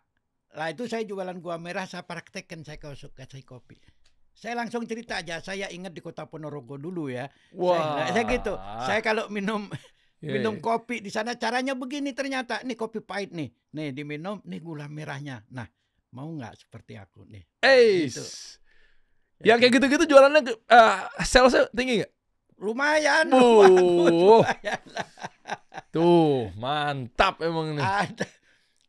Lah itu saya jualan gula merah, saya praktekkan, saya kasih kopi. Saya langsung cerita aja, saya ingat di kota Ponorogo dulu ya. Saya gitu. Saya kalau minum kopi di sana caranya begini ternyata. Nih kopi pahit nih. Nih diminum, nih gula merahnya. Nah, mau nggak seperti aku nih? Gitu. Yang kayak gitu-gitu jualannya salesnya tinggi nggak? Lumayan. Tuh, mantap emang nih.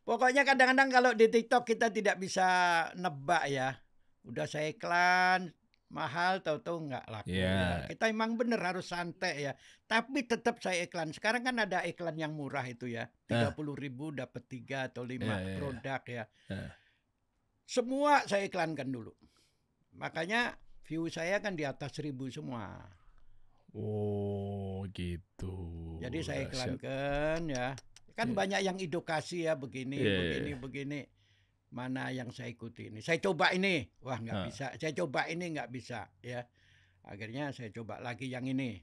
Pokoknya kadang-kadang kalau di TikTok kita tidak bisa nebak ya. Udah saya iklan mahal, tahu-tahu nggak laku. Ya. Kita emang bener harus santai ya. Tapi tetap saya iklan. Sekarang kan ada iklan yang murah itu ya. 30.000 dapat 3 atau 5 produk ya. Semua saya iklankan dulu. Makanya view saya kan di atas 1.000 semua. Oh gitu. Jadi saya iklankan ya. Kan banyak yang edukasi ya begini, begini. Mana yang saya ikuti ini? Saya coba ini, wah nggak bisa. Saya coba ini nggak bisa, ya. Akhirnya saya coba lagi yang ini.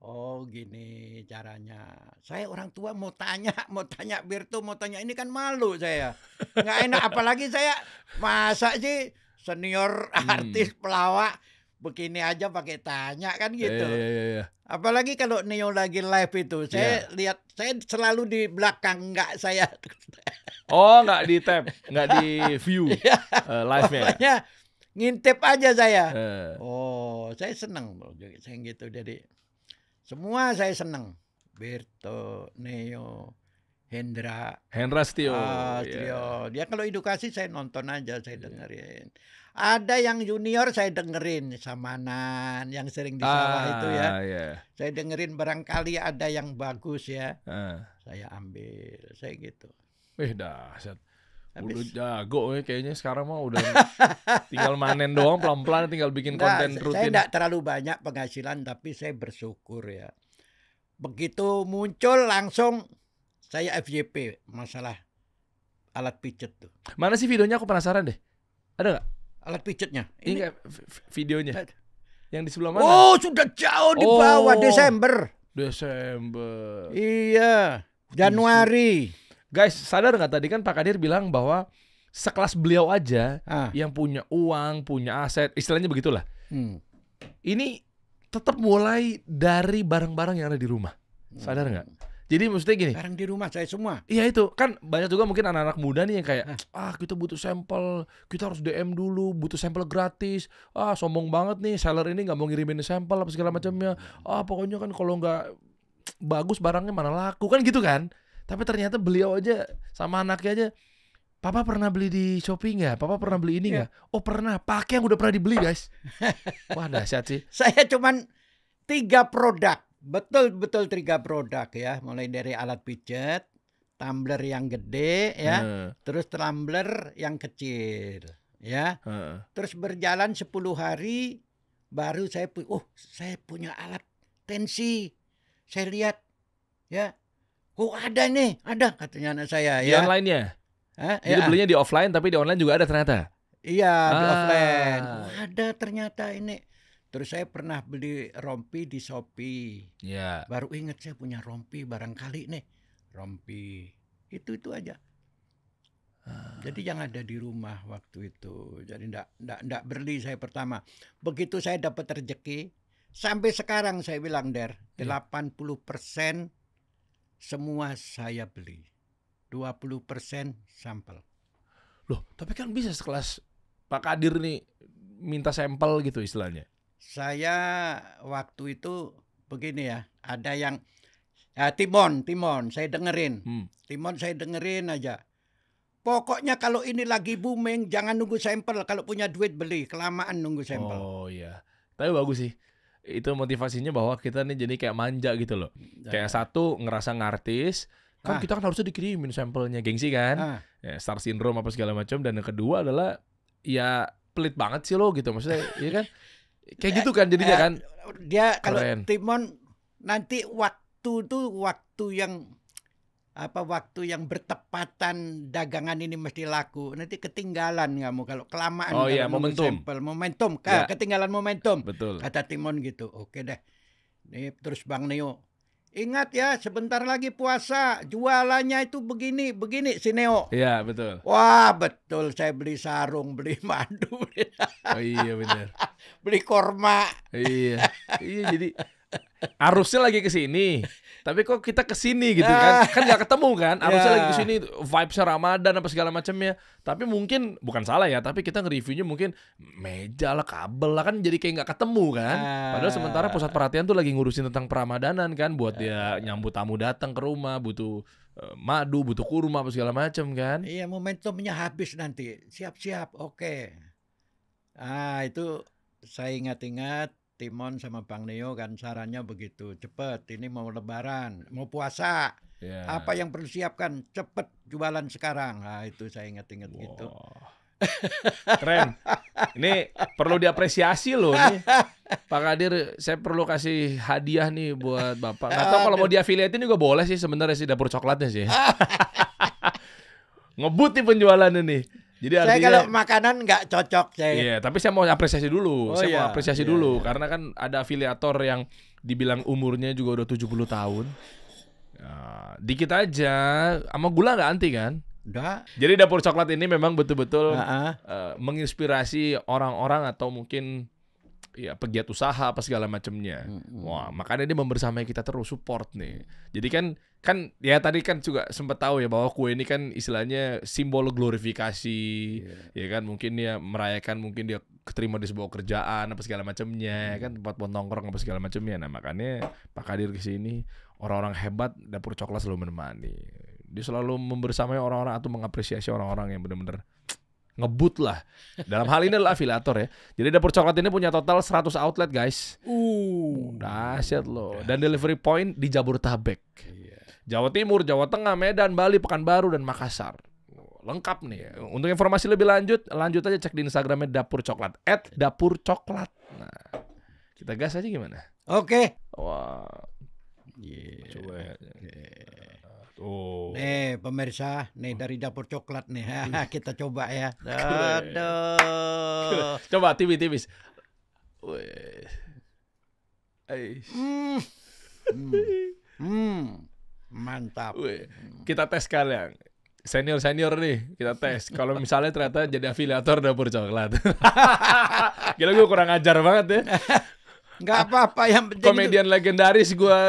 Oh gini caranya. Saya orang tua mau tanya Berto, mau tanya ini kan malu saya. Nggak enak, apalagi saya masa sih senior artis pelawak begini aja pakai tanya kan gitu. Apalagi kalau Neo lagi live itu, saya lihat, saya selalu di belakang, nggak saya. Oh, nggak di tab, nggak di view live-nya. Pokoknya ngintip aja saya. Oh, saya senang saya gitu. Jadi semua saya senang. Berto, Neo, Hendra Setio. Dia kalau edukasi saya nonton aja, saya dengerin. Ada yang junior saya dengerin, Samanan yang sering di sawah itu ya. Saya dengerin, barangkali ada yang bagus ya. Saya ambil, saya gitu. Dahsyat. Udah jago kayaknya sekarang mah udah tinggal manen doang, pelan-pelan tinggal bikin konten rutin. Saya tidak terlalu banyak penghasilan, tapi saya bersyukur ya. Begitu muncul langsung saya FYP masalah alat pijet tuh. Mana sih videonya, aku penasaran deh. Ada nggak? Alat pijetnya? Ini videonya. Yang di sebelah mana? Oh, sudah jauh di bawah, Desember. Iya, Januari. Guys, sadar nggak tadi kan Pak Kadir bilang bahwa sekelas beliau aja yang punya uang, punya aset, istilahnya begitulah. Ini tetap mulai dari barang-barang yang ada di rumah. Sadar nggak? Jadi maksudnya gini. Barang di rumah saya semua. Iya itu, kan banyak juga mungkin anak-anak muda nih yang kayak, kita butuh sampel, kita harus DM dulu, butuh sampel gratis. Sombong banget nih, seller ini nggak mau ngirimin sampel apa segala macamnya. Pokoknya kan kalau nggak bagus barangnya mana laku, kan gitu kan. Tapi ternyata beliau aja sama anaknya aja, Papa pernah beli di Shopee nggak? Papa pernah beli ini nggak? Oh pernah, pakai yang udah pernah dibeli guys. Wah dahsyat sih. Saya cuman 3 produk, betul-betul 3 produk ya. Mulai dari alat pijat, tumbler yang gede ya, terus tumbler yang kecil ya. Terus berjalan 10 hari, baru saya punya alat tensi. Saya lihat ya. Oh ada nih, ada katanya anak saya ya. Di online-nya? Jadi belinya di offline tapi di online juga ada ternyata? Iya, di offline. Ada ternyata ini. Terus saya pernah beli rompi di Shopee. Baru ingat saya punya rompi, barangkali nih. Rompi. Itu aja. Jadi yang ada di rumah waktu itu. Jadi enggak beli saya pertama. Begitu saya dapat rezeki, sampai sekarang saya bilang, 80% semua saya beli. 20% sampel. Loh, tapi kan bisa sekelas Pak Kadir nih minta sampel gitu istilahnya. Saya waktu itu begini ya, ada yang Timon saya dengerin. Timon saya dengerin aja. Pokoknya kalau ini lagi booming jangan nunggu sampel, kalau punya duit beli, kelamaan nunggu sampel. Oh iya. Tapi bagus sih. Itu motivasinya bahwa kita nih jadi kayak manja gitu loh. Kayak satu ngerasa ngartis, kan kita kan harusnya dikirimin sampelnya, gengsi kan, star syndrome apa segala macam. Dan yang kedua adalah ya pelit banget sih lo gitu, maksudnya, iya kan, kayak gitu kan jadinya kan. Dia kalau Timon nanti waktu yang bertepatan dagangan ini mesti laku, nanti ketinggalan kamu kalau kelamaan. Oh iya, momentum, ketinggalan momentum. Betul. Kata Timon gitu. Oke deh. Nih terus Bang Neo, ingat ya, sebentar lagi puasa, jualannya itu begini si Neo. Iya, betul. Wah, betul. Saya beli sarung, beli madu. Oh iya, benar. Beli korma. Iya, jadi arusnya lagi ke sini. Tapi kok kita ke sini gitu kan? Kan nggak ketemu kan? Arusnya lagi ke sini, vibes Ramadan apa segala macamnya. Tapi mungkin bukan salah ya, tapi kita nge-reviewnya mungkin meja lah, kabel lah, kan jadi kayak nggak ketemu kan? Padahal sementara pusat perhatian tuh lagi ngurusin tentang peramadanan kan, buat dia nyambut tamu datang ke rumah, butuh madu, butuh kurma apa segala macam kan? Iya, momentumnya habis nanti. Siap-siap, oke. Itu saya ingat-ingat. Timon sama Bang Neo kan sarannya begitu, cepet, ini mau lebaran, mau puasa, apa yang perlu siapkan, cepet jualan sekarang. Itu saya ingat-ingat gitu. Keren. Ini perlu diapresiasi loh nih. Pak Kadir, saya perlu kasih hadiah nih buat Bapak. Nggak tahu kalau mau diafiliatin juga boleh sih sebenarnya sih Dapur Coklatnya sih. Ngebut nih penjualannya nih. Jadi Saya artinya, kalau makanan nggak cocok saya. iya, tapi saya mau apresiasi dulu. Oh, Saya mau iya. apresiasi Iya, dulu iya. karena kan ada afiliator yang dibilang umurnya juga udah 70 tahun. Nah, dikit aja, sama gula nggak anti kan? Udah. Jadi Dapur Coklat ini memang betul-betul Heeh. menginspirasi orang-orang atau mungkin ya pegiat usaha apa segala macamnya. Wah, makanya dia membersamai kita terus support nih. Jadi kan ya tadi kan juga sempat tahu ya bahwa kue ini kan istilahnya simbol glorifikasi, ya kan mungkin dia merayakan mungkin dia keterima di sebuah kerjaan apa segala macamnya, kan tempat buat nongkrong apa segala macamnya. Nah, makanya Pak Kadir ke sini, orang-orang hebat Dapur Coklat selalu menemani. Dia selalu membersamai orang-orang atau mengapresiasi orang-orang yang benar-benar ngebut lah. Dalam hal ini adalah afiliator ya. Jadi Dapur Coklat ini punya total 100 outlet guys. Dahsyat loh. Dan delivery point di Jabodetabek. Jawa Timur, Jawa Tengah, Medan, Bali, Pekanbaru, dan Makassar. Lengkap nih. Untuk informasi lebih lanjut aja cek di Instagramnya Dapur Coklat @dapurcoklat. Nah, kita gas aja gimana? Oke. Wah. Coba ya. Tuh. Nih pemirsa, nih dari Dapur Coklat nih. Kita coba ya. Aduh. Coba tipis. Wih. Eish. Mantap. Wih. Kita tes kalian. Senior nih, kita tes. Kalau misalnya ternyata jadi afiliator Dapur Coklat. Gila, gue kurang ajar banget ya. Nggak apa-apa, yang penting Komedian legendaris gue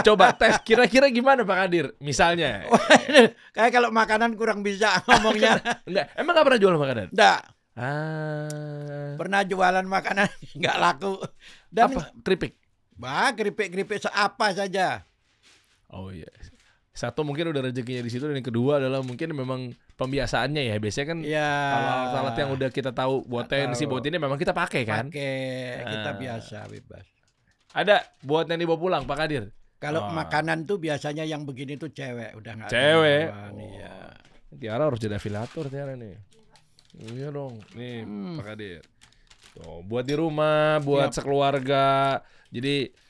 coba tes. Kira-kira gimana Pak Kadir? Misalnya. kayak kalau makanan kurang bisa ngomongnya. Enggak, emang gak pernah jual makanan? Nggak. Pernah Jualan makanan nggak laku. Dan apa? Keripik? keripik apa saja. Oh iya. Satu mungkin udah rezekinya di situ, dan yang kedua adalah mungkin memang pembiasaannya ya. Biasanya kan Ya. kalau alat-alat yang udah kita tahu buat tensi, buat ini memang kita pakai kan. Kita biasa bebas. Ada buat yang dibawa pulang Pak Kadir? Kalau makanan tuh biasanya yang begini tuh cewek, udah nggak ada Cewek. lawan, iya. Tiara harus jadi afiliator Tiara nih. Iya dong, nih Pak Kadir. Tuh, buat di rumah, buat sekeluarga. Jadi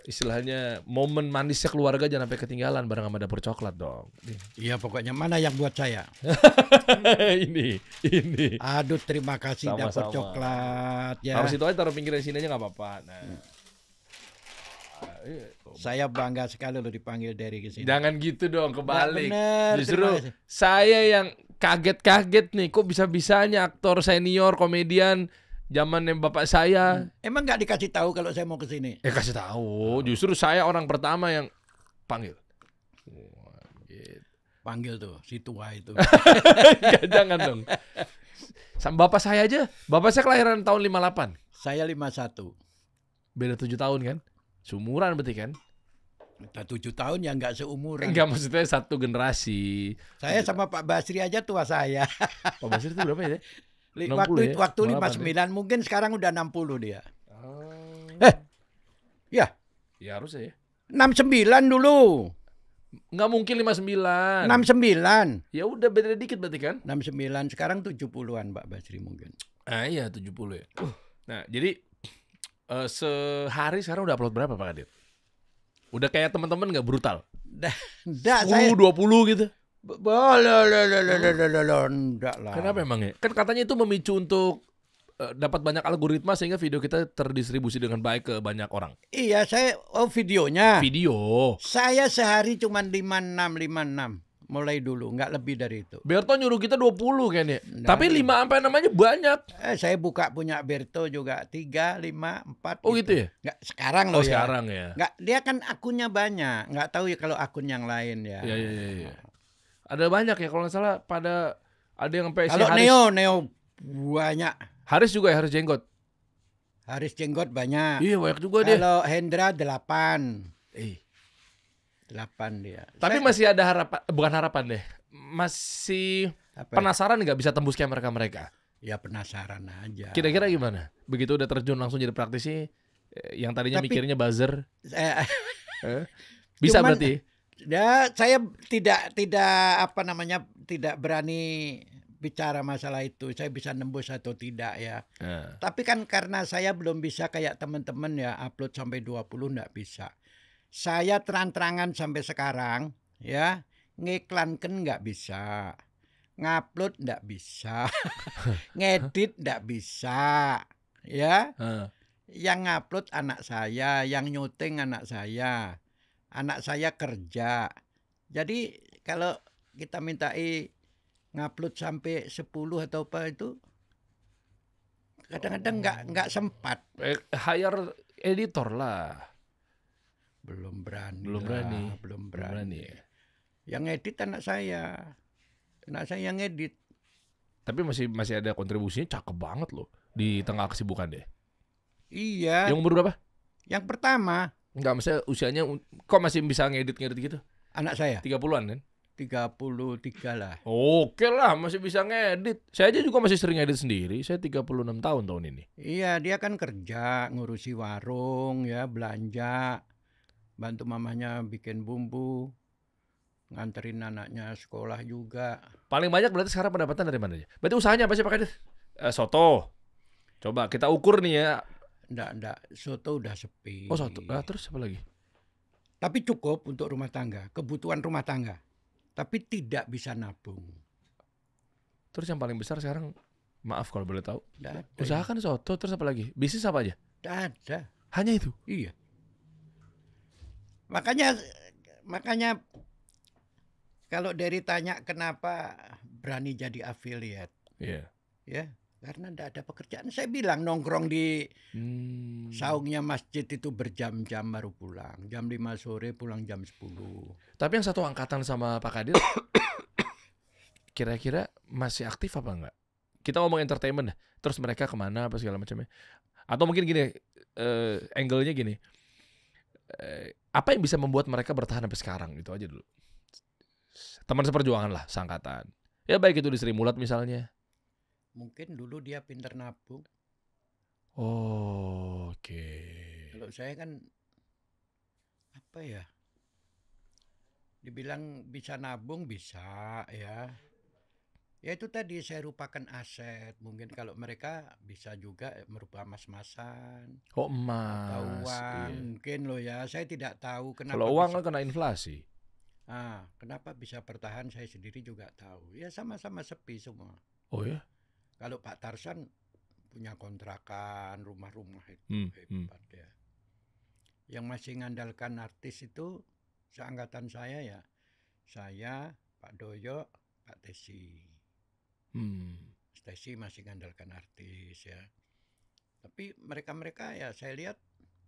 istilahnya momen manisnya keluarga jangan sampai ketinggalan bareng sama Dapur Coklat dong. Iya, pokoknya mana yang buat saya. ini. Aduh, terima kasih Sama-sama. Dapur Coklat ya. Taruh situ aja, taruh pinggiran sini aja nggak apa-apa. Nah. Saya bangga sekali loh dipanggil dari ke sini. Jangan gitu dong, kebalik. Bener, Justru terima kasih. saya yang kaget-kaget nih, kok bisa-bisanya aktor senior komedian zamannya bapak saya. Emang nggak dikasih tahu kalau saya mau ke sini? Kasih tahu. Justru saya orang pertama yang panggil. Wah, gitu. Panggil tuh si tua itu. Jangan dong. Sama bapak saya aja. Bapak saya kelahiran tahun 58. Saya 51. Beda 7 tahun kan? Seumuran berarti kan? Udah 7 tahun ya nggak seumuran. Enggak, maksudnya satu generasi. Saya sama Pak Basri aja tua saya. Pak Basir itu berapa ya? 60 Waktu ya? 59, mungkin sekarang udah 60 dia. Oh. Ya, Ya harusnya ya. 69 dulu. Nggak mungkin 59. 69. Ya udah beda dikit berarti kan? 69, sekarang 70-an Pak Basri mungkin. Ah iya 70 ya. Nah jadi sehari sekarang udah upload berapa Pak Kadir? Udah kayak teman-teman nggak brutal? Enggak, 10, saya 20 gitu? enggak lah. Kenapa emang ya? Kan katanya itu memicu untuk dapat banyak algoritma sehingga video kita terdistribusi dengan baik ke banyak orang. Iya, saya videonya. Video. Saya sehari cuma 56 mulai dulu, nggak lebih dari itu. Berto nyuruh kita 20 kayaknya. Tapi 5 sampai 6 aja banyak. Saya buka punya Berto juga 3, 5, 4. Oh gitu ya? Nggak sekarang loh ya. Sekarang ya. Nggak, dia kan akunnya banyak. Nggak tahu ya kalau akun yang lain ya. Iya. Ada banyak ya kalau nggak salah, pada ada yang sampai Kalau Haris. Neo banyak. Haris juga ya, Haris Jenggot. Haris Jenggot banyak. Iya banyak juga deh. Kalau Hendra 8 dia. Tapi masih ada harapan, bukan harapan deh. Masih Apa ya? penasaran nggak bisa tembus kamera mereka? Ya penasaran aja. Kira-kira gimana? Begitu udah terjun langsung jadi praktisi, yang tadinya Tapi- mikirnya buzzer, Saya- bisa Cuman- berarti? Ya, saya tidak tidak berani bicara masalah itu, saya bisa nembus atau tidak ya. Nah, Tapi kan karena saya belum bisa kayak teman-teman ya upload sampai 20 enggak bisa. Saya terang-terangan sampai sekarang ya, ngiklankan nggak bisa. Ngupload nggak bisa. Ngedit nggak bisa. Ya, yang ngupload anak saya, yang nyuting anak saya. Anak saya kerja. Jadi kalau kita mintai ngupload sampai 10 atau apa itu kadang-kadang nggak sempat. hire editor lah. Belum berani. Belum lah, berani. Belum Belum berani berani. ya. Yang edit anak saya. Anak saya yang edit. Tapi masih ada kontribusinya cakep banget loh di tengah kesibukan deh. Iya. Yang umur berapa? Yang pertama Enggak, maksudnya usianya kok masih bisa ngedit gitu? anak saya 30-an kan? 33 lah. Oke lah, masih bisa ngedit. Saya aja juga masih sering ngedit sendiri. Saya 36 tahun ini. Iya, dia kan kerja, ngurusi warung ya, belanja, bantu mamanya bikin bumbu, nganterin anaknya sekolah juga. Paling banyak berarti sekarang pendapatan dari mana aja? Berarti usahanya apa sih Pak Kadir? Soto. Coba kita ukur nih ya. Nggak, soto udah sepi. Oh soto. Nah, terus apa lagi? Tapi cukup untuk rumah tangga, kebutuhan rumah tangga. Tapi tidak bisa nabung. Terus yang paling besar sekarang, maaf kalau boleh tahu. Nggak ada. Usahakan soto, terus apa lagi? Bisnis apa aja? Nggak ada. Hanya itu? Iya. Makanya kalau dari tanya kenapa berani jadi affiliate, Iya. ya karena nggak ada pekerjaan. Saya bilang nongkrong di saungnya masjid itu berjam-jam baru pulang. Jam 5 sore pulang jam 10. Tapi yang satu angkatan sama Pak Kadir, kira-kira masih aktif apa enggak? Kita ngomong entertainment dah. Terus mereka kemana apa segala macamnya? Atau mungkin gini, angle-nya gini. Apa yang bisa membuat mereka bertahan sampai sekarang? Itu aja dulu. Teman seperjuangan lah, seangkatan. Ya baik itu di Sri Mulat misalnya. Mungkin dulu dia pinter nabung. Oh, oke. Kalau saya kan apa ya? Dibilang bisa nabung bisa ya. Ya itu tadi saya rupakan aset. Mungkin kalau mereka bisa juga merubah emas-emasan Oh atau emas. uang. Iya. Mungkin loh ya. Saya tidak tahu kenapa. Kalau uang kan kena inflasi. Kenapa bisa bertahan saya sendiri juga tahu. Ya sama-sama sepi semua. Oh ya? Kalau Pak Tarsan punya kontrakan, rumah-rumah itu hebat ya. Yang masih ngandalkan artis itu seangkatan saya ya. Saya, Pak Doyo, Pak Tesi. Tesi masih ngandalkan artis ya. Tapi mereka-mereka ya saya lihat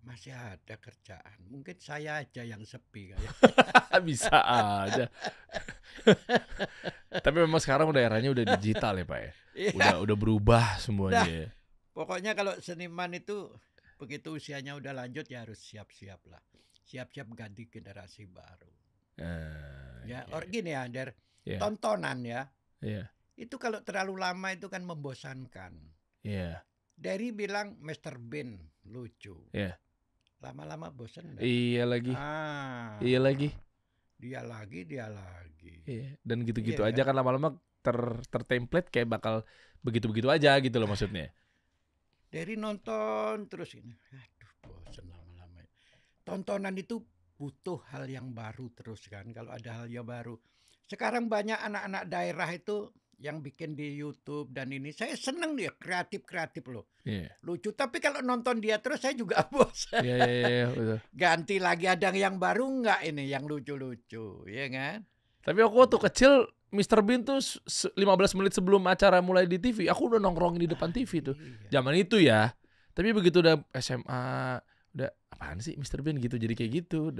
masih ada kerjaan. Mungkin saya aja yang sepi kayak. Bisa aja. Tapi memang sekarang udah eranya udah digital ya Pak ya. Udah berubah semuanya. Ya. Pokoknya kalau seniman itu begitu usianya udah lanjut ya harus siap-siap lah. Siap-siap ganti generasi baru. Gini ya, Der. Yeah. Tontonan ya. Yeah. Itu kalau terlalu lama itu kan membosankan. Iya. Derry bilang Mr. Bean lucu. Iya. Lama-lama bosan. Iya lagi. Iya lagi. Dia lagi. Iya. Dan gitu-gitu aja kan lama-lama tertemplate kayak bakal begitu-begitu aja gitu loh maksudnya. Dari nonton terus ini, aduh bosan lama-lama. Tontonan itu butuh hal yang baru terus kan. Kalau ada hal yang baru. Sekarang banyak anak-anak daerah itu yang bikin di YouTube dan ini. Saya seneng dia kreatif loh. Yeah. Lucu. Tapi kalau nonton dia terus saya juga bosan. Iya, betul. Ganti lagi ada yang baru nggak ini yang lucu-lucu, ya kan? Tapi aku waktu kecil Mr. Bean tuh 15 menit sebelum acara mulai di TV, aku udah nongkrong di depan TV tuh. Iya. Zaman itu ya. Tapi begitu udah SMA, udah apaan sih Mr. Bean gitu, jadi kayak gitu.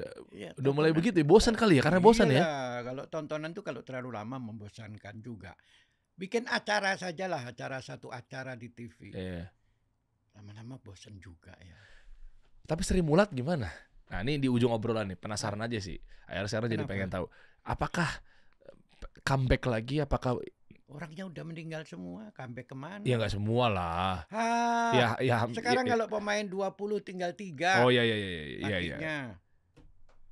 Udah mulai begitu, bosan kali ya, karena bosan ya. Kalau tontonan tuh kalau terlalu lama membosankan juga. Bikin acara sajalah, satu acara di TV. Iya. Lama-lama bosan juga ya. Tapi Sri Mulat gimana? Nah ini di ujung obrolan nih, penasaran aja sih. Akhirnya sekarang jadi pengen tahu. Apakah comeback lagi? Apakah orangnya udah meninggal semua? Comeback kemana? Ya nggak semua lah. Sekarang kalau pemain 20 tinggal 3. Oh iya.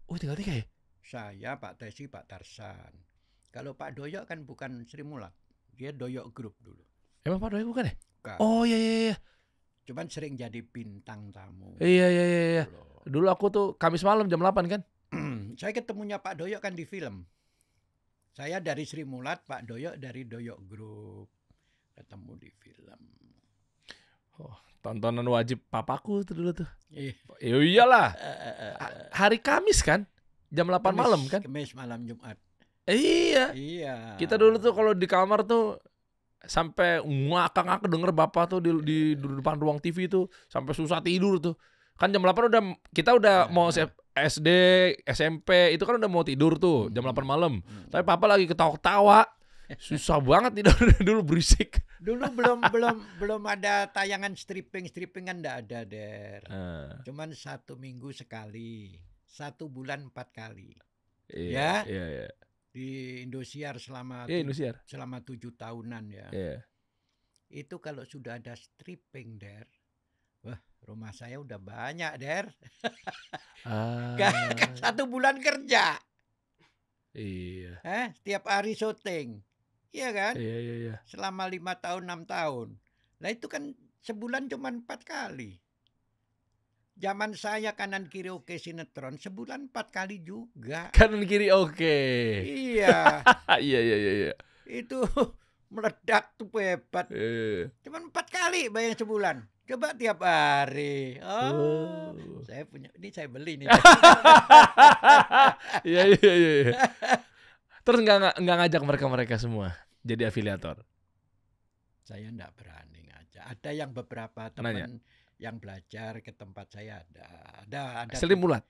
Oh tinggal 3 ya? Saya, Pak Tesi, Pak Tarsan. Kalau Pak Doyo kan bukan Sri Mulat. Dia Doyok Group dulu. Emang Pak Doyok bukan ya? Bukan. Oh iya iya iya. Cuman sering jadi bintang tamu. Iya iya iya iya. Loh. Dulu aku tuh Kamis malam jam 8 kan. Saya ketemunya Pak Doyok kan di film. Saya dari Sri Mulat, Pak Doyok dari Doyok Group. Ketemu di film. Oh, tontonan wajib papaku tuh dulu tuh. Iya. Ya iyalah. Hari Kamis kan? Jam 8 malam kan? Kamis malam Jumat. Iya. Iya. Kita dulu tuh kalau di kamar tuh sampai ngakak-ngakak denger bapak tuh di depan ruang TV tuh sampai susah tidur tuh. Kan jam 8 kita udah mau SD, SMP itu kan udah mau tidur tuh jam 8 malam. Tapi papa lagi ketawa-ketawa. Susah banget tidur dulu, berisik. Dulu belum ada tayangan stripping kan enggak ada, Der. Cuman 1 minggu sekali. 1 bulan 4 kali. Iya, iya. Di Indosiar selama selama 7 tahunan ya. Iya. Itu kalau sudah ada stripping, Der. Wah, rumah saya udah banyak, Der. 1 bulan kerja. Iya. Setiap hari syuting. Iya kan? Iya. Selama 5 tahun, 6 tahun. Nah itu kan sebulan cuma 4 kali. Zaman saya kanan kiri oke sinetron sebulan 4 kali juga. Kanan kiri oke. Iya. Iya. Itu meledak tuh hebat. Cuman 4 kali bayang sebulan. Coba tiap hari. Saya punya, ini saya beli nih. Iya. Terus nggak ngajak mereka semua jadi afiliator? Saya enggak berani ngajak. Ada yang beberapa teman yang belajar ke tempat saya ada. Sri Mulat?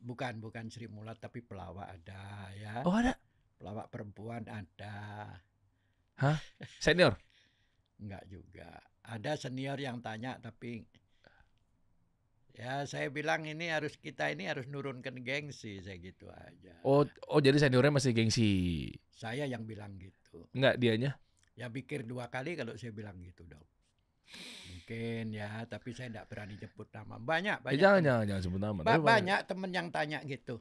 Bukan Sri Mulat tapi pelawak ada ya. Oh ada? Pelawak perempuan ada. Hah? Senior? Enggak juga. Ada senior yang tanya tapi ya saya bilang kita ini harus nurunkan gengsi, saya gitu aja. Oh jadi seniornya masih gengsi? Saya yang bilang gitu. Enggak dianya? Ya pikir 2 kali kalau saya bilang gitu dong. Mungkin ya, tapi saya enggak berani nyebut nama. Banyak. Jangan sebut nama. Banyak temen yang tanya gitu.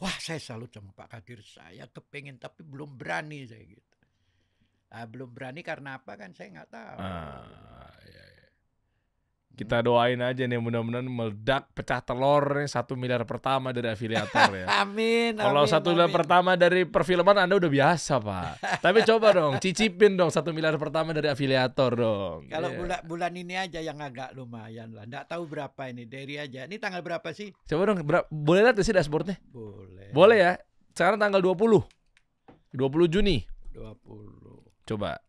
Wah, saya salut sama Pak Kadir. Saya kepengen tapi belum berani saya gitu. Belum berani karena apa kan saya nggak tahu. Iya. Kita doain aja nih mudah-mudahan meledak pecah telur 1 miliar pertama dari afiliator ya. Amin. Kalau 1 miliar pertama dari perfilman Anda udah biasa Pak. Tapi coba dong cicipin dong 1 miliar pertama dari afiliator dong. Kalau bulan ini aja yang agak lumayan lah. Nggak tahu berapa ini dari aja. Ini tanggal berapa sih? Coba dong boleh lihat sih dashboardnya? Boleh. Boleh ya. Sekarang tanggal 20 Juni. 20. Coba.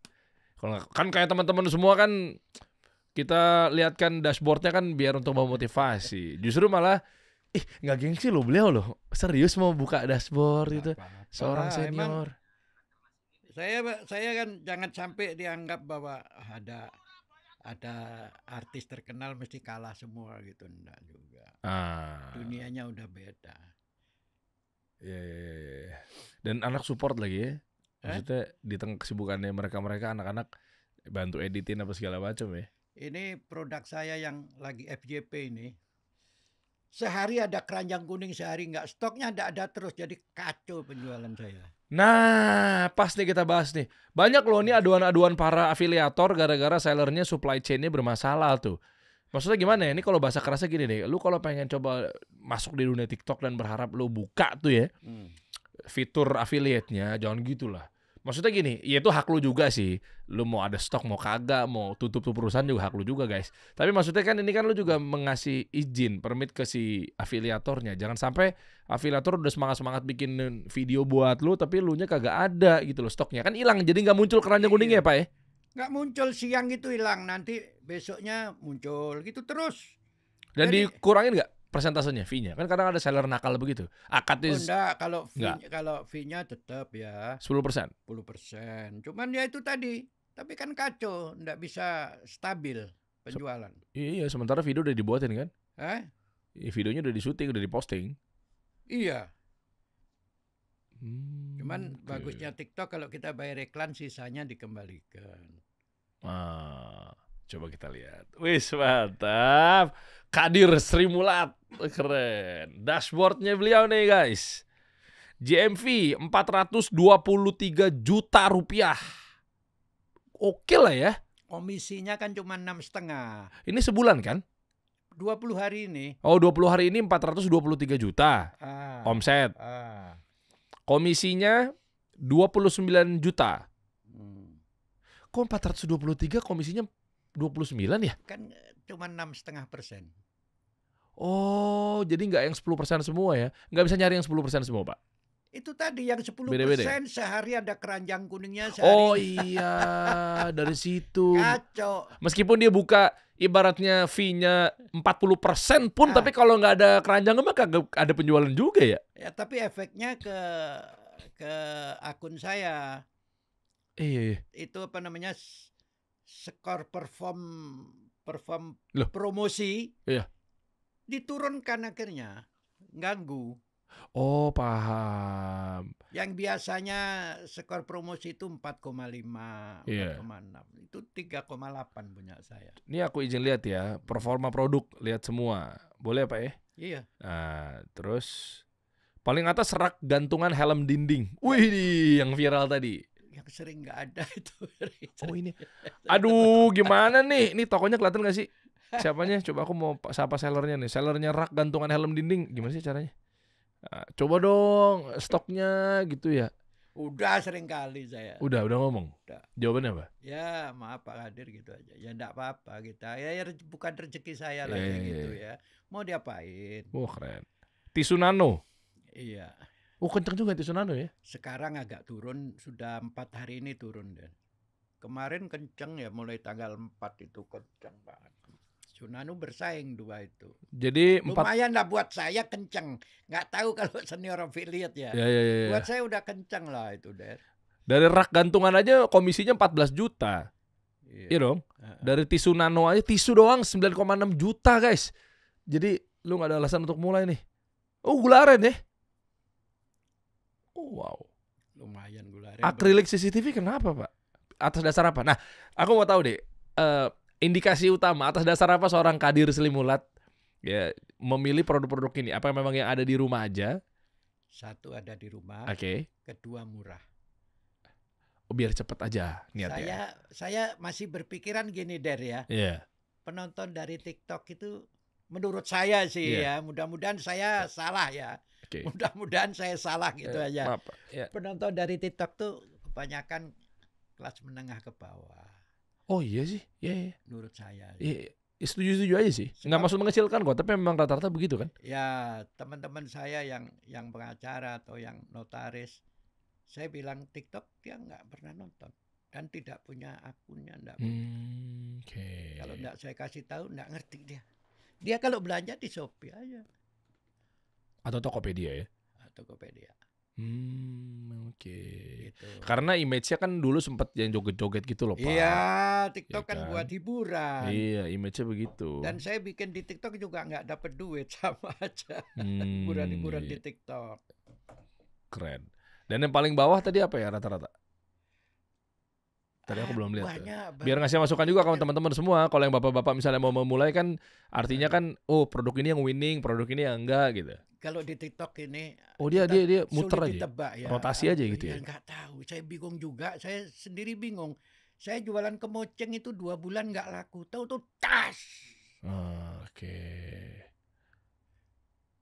Kalau kan kayak teman-teman semua kan kita lihat kan dashboardnya kan biar untuk memotivasi. Justru malah nggak gengsi loh beliau loh. Serius mau buka dashboard itu. Seorang senior. Saya kan jangan sampai dianggap bahwa ada artis terkenal mesti kalah semua gitu, enggak juga. Dunianya udah beda. Iya. Dan anak support lagi ya. Maksudnya di tengah kesibukannya mereka anak-anak bantu editin apa segala macam ya. Ini produk saya yang lagi FJP ini. Sehari ada keranjang kuning, sehari enggak. Stoknya ada terus, jadi kacau penjualan saya. Nah, pas nih kita bahas nih. Banyak loh nih aduan-aduan para afiliator gara-gara sellernya supply chain-nya bermasalah tuh. Maksudnya gimana ya? Ini kalau bahasa kerasnya gini deh. Lu kalau pengen coba masuk di dunia TikTok dan berharap lu buka tuh ya. Fitur affiliate-nya, jangan gitulah. Maksudnya gini, ya itu hak lu juga sih. Lu mau ada stok, mau kagak, mau tutup tuh perusahaan juga hak lu juga guys. Tapi maksudnya kan ini kan lu juga mengasih izin, permit ke si afiliatornya. Jangan sampai afiliator udah semangat-semangat bikin video buat lu, tapi lu nya kagak ada gitu loh stoknya. Kan hilang, jadi nggak muncul keranjang kuningnya ya Pak ya? Nggak muncul, siang itu hilang, nanti besoknya muncul gitu terus. Dan jadi, dikurangin nggak persentasenya fee-nya? Kan kadang ada seller nakal begitu. Akadnya enggak, kalau fee-nya tetap ya 10%. Cuman ya itu tadi, tapi kan kacau, enggak bisa stabil penjualan. Iya, sementara video udah dibuatin kan? Videonya udah di-syuting, udah diposting. Iya. Cuman bagusnya TikTok kalau kita bayar iklan sisanya dikembalikan. Coba kita lihat. Wis mantap. Kadir Sri Mulat. Keren. Dashboardnya beliau nih guys. GMV 423 juta rupiah. Oke lah ya. Komisinya kan cuma 6,5. Ini sebulan kan? 20 hari ini. Oh, 20 hari ini 423 juta omset. Komisinya 29 juta. Kok 423 komisinya 29 ya? Kan cuma 6,5%. Oh, jadi nggak yang 10% semua ya? Nggak bisa nyari yang 10% semua, Pak? Itu tadi yang 10% Beda-beda ya? sehari ada keranjang kuningnya sehari. Oh iya, dari situ. Kacau. Meskipun dia buka ibaratnya fee-nya 40% pun, tapi kalau nggak ada keranjang mah kagak ada penjualan juga ya? Ya, tapi efeknya ke akun saya. Iya. Itu apa namanya? Skor perform Loh. promosi. Iya. Diturunkan akhirnya. Ganggu. Oh, paham. Yang biasanya skor promosi itu 4,5, 4,6. Itu 3,8 punya saya. Ini aku izin lihat ya, performa produk, lihat semua. Boleh Pak ya? Iya. Nah, terus paling atas rak gantungan helm dinding. Wih, yang viral tadi. Yang sering nggak ada itu. Oh ini. Aduh, gimana nih? Ini tokonya kelihatan nggak sih? Siapanya? Coba aku mau siapa sellernya nih. Sellernya rak gantungan helm dinding. Gimana sih caranya? Nah, coba dong stoknya gitu ya. Udah sering kali saya. Udah ngomong. Udah. Jawabannya apa? Ya maaf Pak Kadir gitu aja. Ya enggak apa-apa kita. Ya bukan rezeki saya lah gitu ya. Mau diapain? Wah keren. Tisu nano. Iya. Oh kenceng juga tisu nano ya. Sekarang agak turun. Sudah 4 hari ini turun dan. Kemarin kenceng ya mulai tanggal 4 itu kenceng banget. Tsunanu bersaing 2 itu. Jadi lumayan lah buat saya kenceng. Nggak tahu kalau senior affiliate ya. Ya. Buat saya udah kenceng lah itu Der. Dari rak gantungan aja komisinya 14 juta. Iya dong. Dari tisu nano aja tisu doang 9,6 juta guys. Jadi lu nggak ada alasan untuk mulai nih. Oh gula aren ya. Oh wow. Lumayan gula aren. Akrilik CCTV kenapa Pak? Atas dasar apa? Nah aku mau tahu deh. Indikasi utama atas dasar apa seorang Kadir Slimulat ya memilih produk-produk ini? Apa memang yang ada di rumah aja? Satu ada di rumah. Oke. Kedua murah. Oh, biar cepet aja niatnya. Saya masih berpikiran gini Der ya. Iya. Penonton dari TikTok itu menurut saya sih ya. Mudah-mudahan saya salah ya. Okay. Mudah-mudahan saya salah gitu aja. Maaf. Ya. Penonton dari TikTok tuh kebanyakan kelas menengah ke bawah. Oh iya sih, iya. Menurut saya. Iya, setuju aja sih. Nggak maksud mengecilkan kok, tapi memang rata-rata begitu kan? Ya, teman-teman saya yang pengacara atau yang notaris, saya bilang TikTok dia nggak pernah nonton dan tidak punya akunnya, nggak punya. Okay. Kalau nggak saya kasih tahu, nggak ngerti dia. Dia kalau belanja di Shopee aja. Atau Tokopedia ya? Tokopedia. Oke. Gitu. Karena image-nya kan dulu sempat yang joget-joget gitu loh Pak. Iya, TikTok Ya kan buat hiburan. Iya, image-nya begitu. Dan saya bikin di TikTok juga nggak dapat duit, sama aja. Hiburan-hiburan di TikTok. Keren. Dan yang paling bawah tadi apa ya rata-rata? Tadi aku belum lihat. Biar ngasih masukan juga ke teman-teman semua. Kalau yang bapak-bapak misalnya mau memulai kan artinya kan produk ini yang winning, produk ini yang enggak gitu. Kalau di TikTok ini dia muter aja. Ditebak, ya. Rotasi aja gitu ya. Enggak tahu, saya bingung juga. Saya sendiri bingung. Saya jualan kemoceng itu 2 bulan enggak laku. Tahu tas. Oke.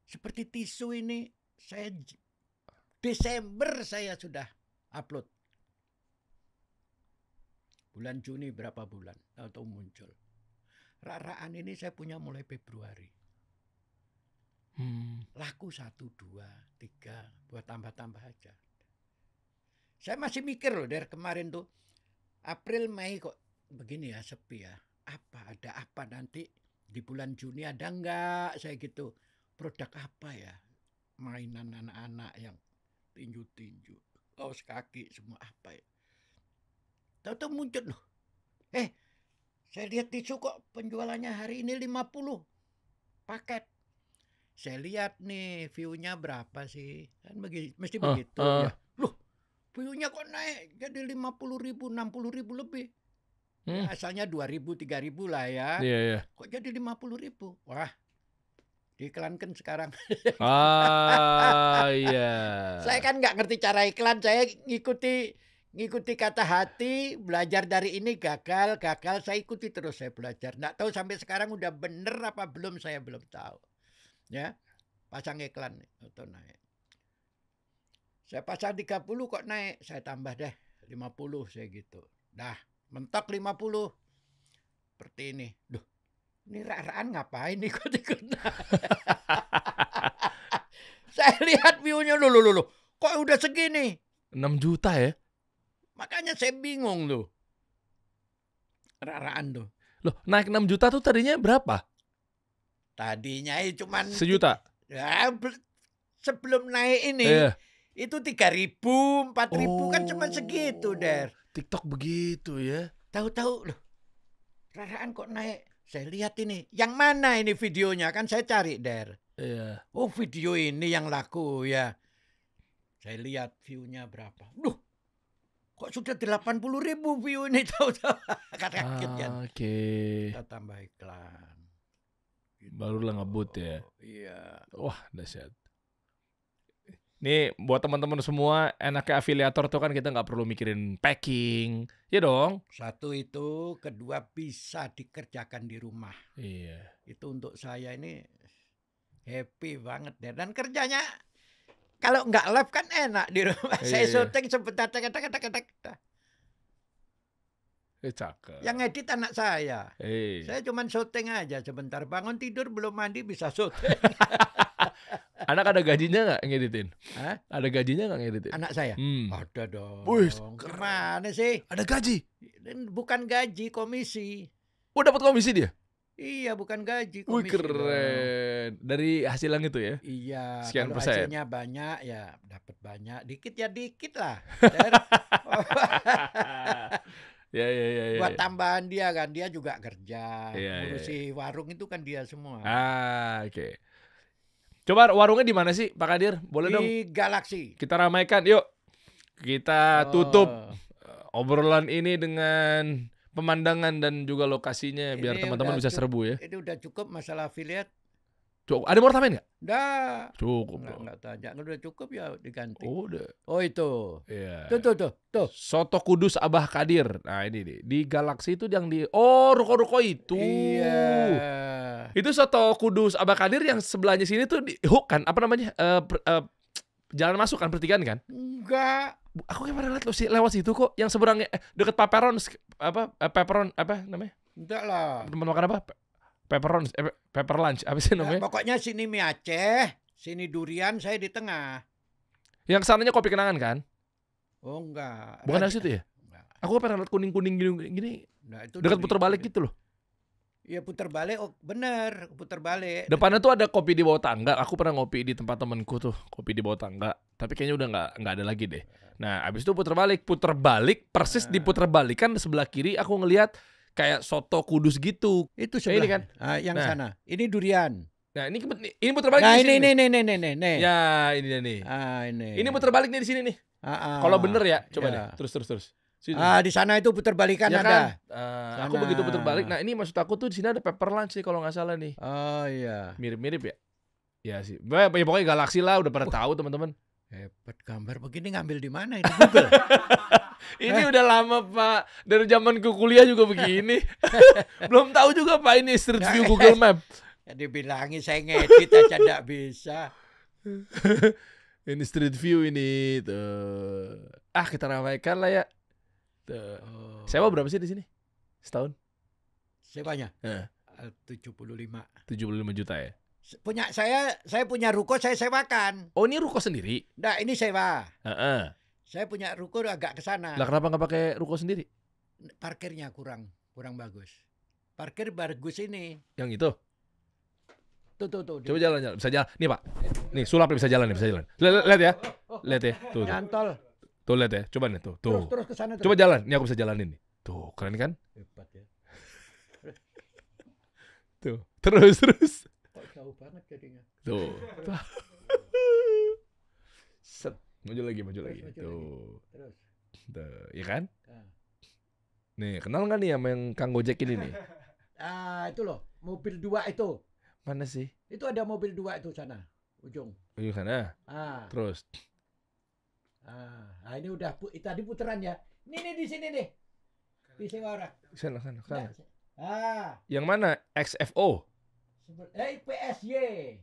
Seperti tisu ini saya Desember saya sudah upload. Bulan Juni berapa bulan atau muncul. Raraan ini saya punya mulai Februari. Laku 1, 2, 3 buat tambah-tambah aja. Saya masih mikir loh dari kemarin tuh April Mei kok begini ya sepi ya. Ada apa nanti di bulan Juni ada enggak saya gitu. Produk apa ya? Mainan anak-anak yang tinju-tinju, kaos kaki semua apa ya? Tahu-tahu muncul loh. Saya lihat tisu kok penjualannya hari ini 50 paket. Saya lihat nih view-nya berapa sih? Kan mesti begitu ya. Loh, view-nya kok naik jadi 50.000, 60.000 lebih. Ya, asalnya 2.000, 3.000 lah ya. Iya. Kok jadi 50.000? Wah, Diiklankan sekarang. Ah, iya. Saya kan nggak ngerti cara iklan, saya ngikuti kata hati, belajar dari ini gagal, saya ikuti terus, saya belajar. Nggak tahu sampai sekarang udah bener apa belum, saya belum tahu. Ya, pasang iklan atau naik. Saya pasang 30 kok naik, saya tambah deh 50 saya gitu. Dah, mentok 50. Seperti ini. Duh, ini Raan ngapain ikut-ikut? Saya lihat view-nya loh. Kok udah segini? 6 juta ya? Makanya saya bingung loh. Raan tuh. Loh, naik 6 juta tuh tadinya berapa? Tadinya cuman Sejuta. Ya, sebelum naik ini Iya. itu 3.000, 4.000 kan cuma segitu, Der. TikTok begitu ya. Tahu-tahu loh. Raraan kok naik? Saya lihat ini. Yang mana ini videonya? Kan saya cari, Der. Iya. Oh, video ini yang laku ya. Saya lihat view-nya berapa. Duh, kok sudah 80.000 view ini, tahu-tahu. Kaget kan. Oke. Kita tambah iklan. Barulah ngebut ya. Iya. Wah, dahsyat. Nih buat teman-teman semua, enaknya afiliator tuh kan kita nggak perlu mikirin packing, ya dong. Satu itu, kedua bisa dikerjakan di rumah. Iya. Itu untuk saya ini happy banget deh. Dan kerjanya kalau nggak live kan enak di rumah. Saya Iya. syuting sebentar, tak. Cakep. Yang edit anak saya. Iya. Saya cuman syuting aja sebentar. Bangun tidur belum mandi bisa syuting. Anak ada gajinya nggak ngeditin? Hah? Ada gajinya nggak ngeditin? Anak saya? Hmm. Ada dong. Wih, Gimana sih? Ada gaji? Bukan gaji, komisi. Oh, dapat komisi dia? Iya, bukan gaji, Wih, komisi. dong. keren. Dari hasil yang itu ya? Iya, Sekian kalau persen. hasilnya banyak ya dapat banyak, dikit ya dikit lah. Ya. Buat tambahan dia kan, dia juga kerja, Iya, ngurusi warung itu kan dia semua. Ah, oke. Coba warungnya di mana sih, Pak Kadir? Boleh dong Di Galaxy. kita ramaikan. Yuk, kita tutup Oh, obrolan ini dengan pemandangan dan juga lokasinya biar Ini teman-teman udah bisa serbu ya. Ini udah cukup masalah affiliate. Cukup. Ada mau tambahin nggak? Dah. Cukup. dong. Enggak tanya. Kalau udah cukup ya diganti. Oh, udah. Oh itu. Iya. Tuh. Soto Kudus Abah Kadir. Nah, ini nih. Di Galaxy itu yang di ruko-ruko itu. Iya. Itu Soto Kudus Abah Kadir yang sebelahnya sini tuh di hook kan? Apa namanya? Jalan masuk kan, pertigaan kan? Enggak. Aku kayak pernah lihat lo sih lewat situ kok, yang seberangnya deket Pepperon Pepperon apa namanya? Enggak lah. Tempat makan apa? Pepperon Pepper Lunch apa sih Nah, namanya? pokoknya sini mie Aceh, sini durian, saya di tengah. Yang sananya kopi kenangan kan? Oh enggak. Bukan dari situ ya? Enggak. Aku pernah lihat kuning-kuning gini Nah, itu dekat duri- putar balik gitu loh. Iya putar balik, oh bener, putar balik. Depannya tuh ada kopi di bawah tangga. Aku pernah ngopi di tempat temanku tuh, kopi di bawah tangga. Tapi kayaknya udah nggak ada lagi deh. Nah, abis itu putar balik persis di putar balik kan sebelah kiri aku ngelihat kayak soto Kudus gitu. Itu Nah, ini sebelah kan? Ah, yang Nah. sana. Ini durian. Nah, ini putar balik Nah, di sini. nih. ini. Ya, ini dia nih. Ah, ini. Ini putar balik nih di sini nih. Kalau bener ya, coba ya. deh. Terus. Sini. Ah, di sana itu putar balikan Ya ada. kan? Aku Sana. begitu putar balik. Nah, ini maksud aku tuh di sini ada Pepper Lunch nih kalau nggak salah nih. Oh iya. Mirip-mirip ya. Ya sih. Ya, pokoknya Galaxy lah udah pada tahu teman-teman. Hebat, gambar begini ngambil di mana ini Google? Ini udah lama Pak. Dari zaman ku kuliah juga begini. Belum tahu juga Pak ini Street View Google Map. Ya, dibilangi saya ngedit aja enggak bisa. Ini Street View ini tuh. Kita ramaikan lah ya. Tuh. Oh. Sewa berapa sih di sini? Setahun? Sewanya? Heeh. 75. 75 juta ya. Punya saya punya ruko saya sewakan. Oh, ini ruko sendiri. Nah, ini sewa. Heeh. Saya punya ruko agak ke sana. Lah kenapa nggak pakai ruko sendiri? Parkirnya kurang bagus. Parkir bagus ini. Yang itu. Tuh. Coba jalan. Bisa jalan. Nih, Pak. Nih, sulap nih bisa jalan. Lihat ya. Lihat ya. Tuh. Nyantol. Tuh lihat ya. Coba nih tuh. Terus ke sana. Coba jalan. Ini aku bisa jalanin nih. Tuh, keren kan? Hebat ya. Tuh. Terus. Kok jauh banget jadinya. Tuh. Set. Maju lagi. Maju Tuh. lagi. Terus. Tuh. Iya kan? Nah. Nih, kenal nggak nih sama yang Kang Gojek ini nih? Itu loh, mobil 2 itu. Mana sih? Itu ada mobil 2 itu sana, ujung. Ujung sana. Terus. Ini udah tadi putaran ya. Ini di sini nih. Di Sewara. Sana. Yang mana? XFO. PSY.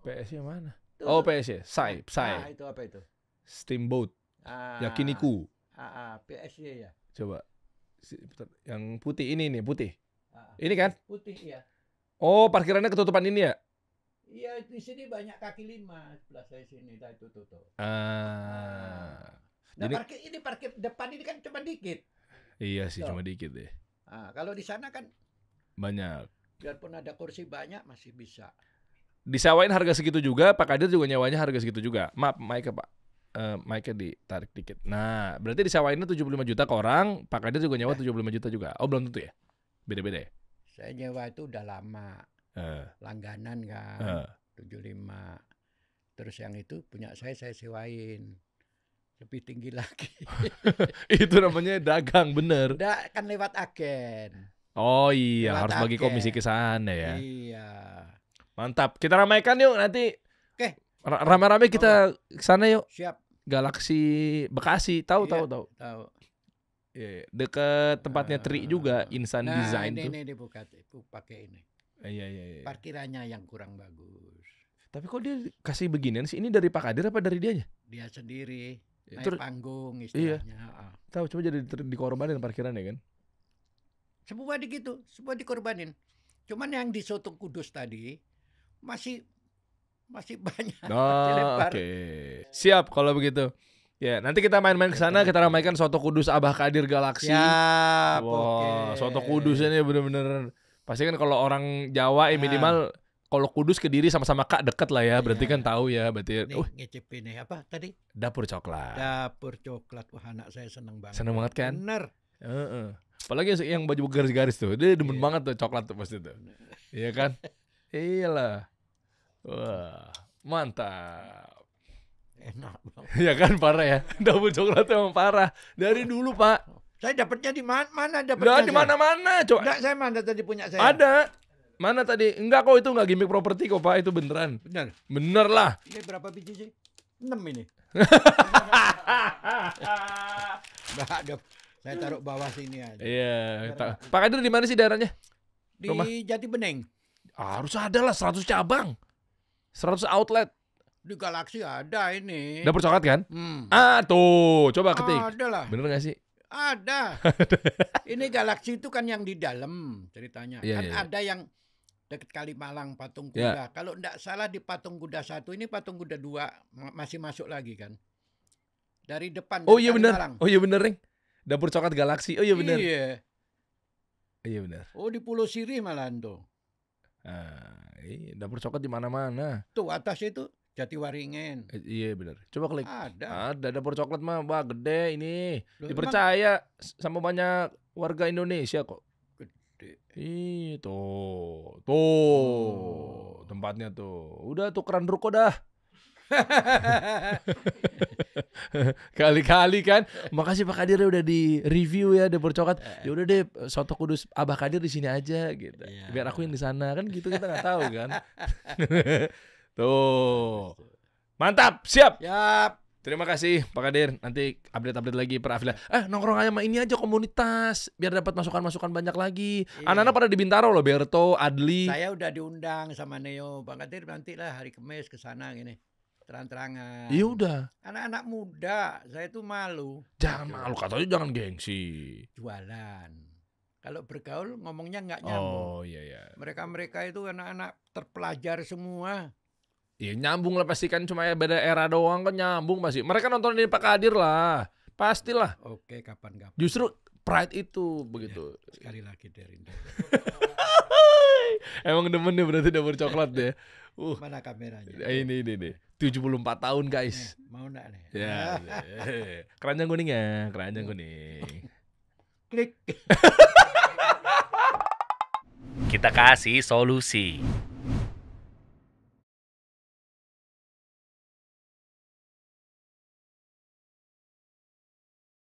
PSY mana? Oh, PSY. Psy. Itu apa itu? Steamboat. Yakiniku. PSY ya. Coba. Yang putih ini nih, putih. Ini kan? Putih ya. Oh, parkirannya ketutupan ini ya? Iya, di sini banyak kaki 5 sebelah saya sini, itu tutup. Jadi parkir depan ini kan cuma dikit. Iya sih, cuma dikit deh. Kalau di sana kan banyak. Biarpun ada kursi banyak masih bisa. Disewain harga segitu juga, Pak Kadir juga nyewanya harga segitu juga. Maaf, mic-nya Pak. Mic-nya ditarik dikit. Nah, berarti disewainnya 75 juta ke orang, Pak Kadir juga nyewa 75 juta juga. Oh, belum tentu ya? Beda-beda ya? Saya nyewa itu udah lama. Langganan kan. 75. Terus yang itu punya saya sewain. Lebih tinggi lagi. Itu namanya dagang, bener. Kan lewat agen. Oh iya, Lewat harus bagi agen. komisi ke sana ya. Iya. Mantap. Kita ramaikan yuk nanti. Oke. Rame-rame kita ke sana yuk. Siap. Galaksi Bekasi. Tahu. Tahu. Iya, deket tempatnya Tri juga, Insan Design tuh. Ini dibuka, pakai ini. Iya. Parkirannya yang kurang bagus. Tapi kok dia kasih beginian sih? Ini dari Pak Kadir apa dari dianya? Dia sendiri. Naik Terus, panggung istilahnya. tahu coba jadi dikorbanin parkirannya kan? Semua dikorbanin. Cuman yang di Soto Kudus tadi masih banyak. Oke. Siap kalau begitu. Ya, nanti kita main-main ke sana, kita ramaikan Soto Kudus Abah Kadir Galaksi. Siap. Wah, Soto Kudus ini bener-bener. Pasti kan kalau orang Jawa minimal kalau Kudus Kediri sama-sama Kak deket lah ya, berarti kan tahu ya, berarti. Ngicipin nih apa tadi? Dapur coklat. Dapur coklat. Wah, anak saya seneng banget. Seneng banget kan? Bener. Apalagi yang baju garis-garis tuh, dia demen banget tuh coklat tuh pasti tuh. Iya kan? Iyalah. Wah, mantap. Enak banget. Ya kan, parah ya. Dapur coklat emang parah. Dari dulu, Pak. Saya dapatnya di mana? Nah, di mana-mana, coba. Enggak, saya mana tadi punya saya. Ada. Mana tadi? Enggak kok, itu enggak gimmick properti kok, Pak. Itu beneran. Bener lah. Ini berapa biji sih? 6 ini. Enggak, saya taruh bawah sini aja. Iya. Pak Kadir di mana sih daerahnya? Di Rumah? Jati Bening. Harus ada lah 100 cabang. 100 outlet. Di Galaksi ada ini. Dapur coklat kan? Tuh, coba ketik. Ada lah. Bener gak sih? Ada. Ini Galaksi itu kan yang di dalam ceritanya. Ada yang dekat Kalimalang, Patung Kuda. Kalau enggak salah di Patung Kuda 1 ini Patung Kuda 2 masih masuk lagi kan. Dari depan. Oh iya benar. Oh iya bener, Reng. Dapur coklat Galaksi. Oh iya benar. Iya benar. Oh di Pulau Sirih malahan tuh. Dapur coklat di mana-mana. Tuh atas itu Jatiwaringin. Iya benar. Coba klik. Ada dapur coklat mah, wah gede ini. Dipercaya sama banyak warga Indonesia kok. Gede. Tuh. Tempatnya tuh. Udah tukeran ruko dah. Kali-kali kan. Makasih Pak Kadir udah di review ya dapur coklat. Ya udah deh, Soto Kudus Abah Kadir di sini aja gitu. Biar aku yang di sana kan gitu, kita nggak tahu kan. Tuh. Mantap, siap. Terima kasih Pak Kadir. Nanti update lagi per afiliat. Nongkrong aja sama ini aja komunitas biar dapat masukan-masukan banyak lagi. Anak-anak pada di Bintaro loh, Berto, Adli. Saya udah diundang sama Neo. Pak Kadir nanti lah hari Kamis ke sana gini. Terang-terangan. Iya udah. Anak-anak muda, saya tuh malu. Jangan malu, katanya jangan gengsi. Jualan. Kalau bergaul ngomongnya nggak nyambung. Oh iya. Mereka itu anak-anak terpelajar semua. Iya nyambung lah pasti kan, cuma beda era doang kan nyambung pasti. Mereka nontonin Pak Kadir lah, pastilah. Oke, kapan-kapan. Justru pride itu begitu. Ya, sekali lagi Derin. Emang demen nih berarti dapur coklat deh. Mana kameranya? Ini 74 tahun guys. Mau enggak nih? Ya. Keranjang kuning ya, keranjang kuning. Klik. Kita kasih solusi.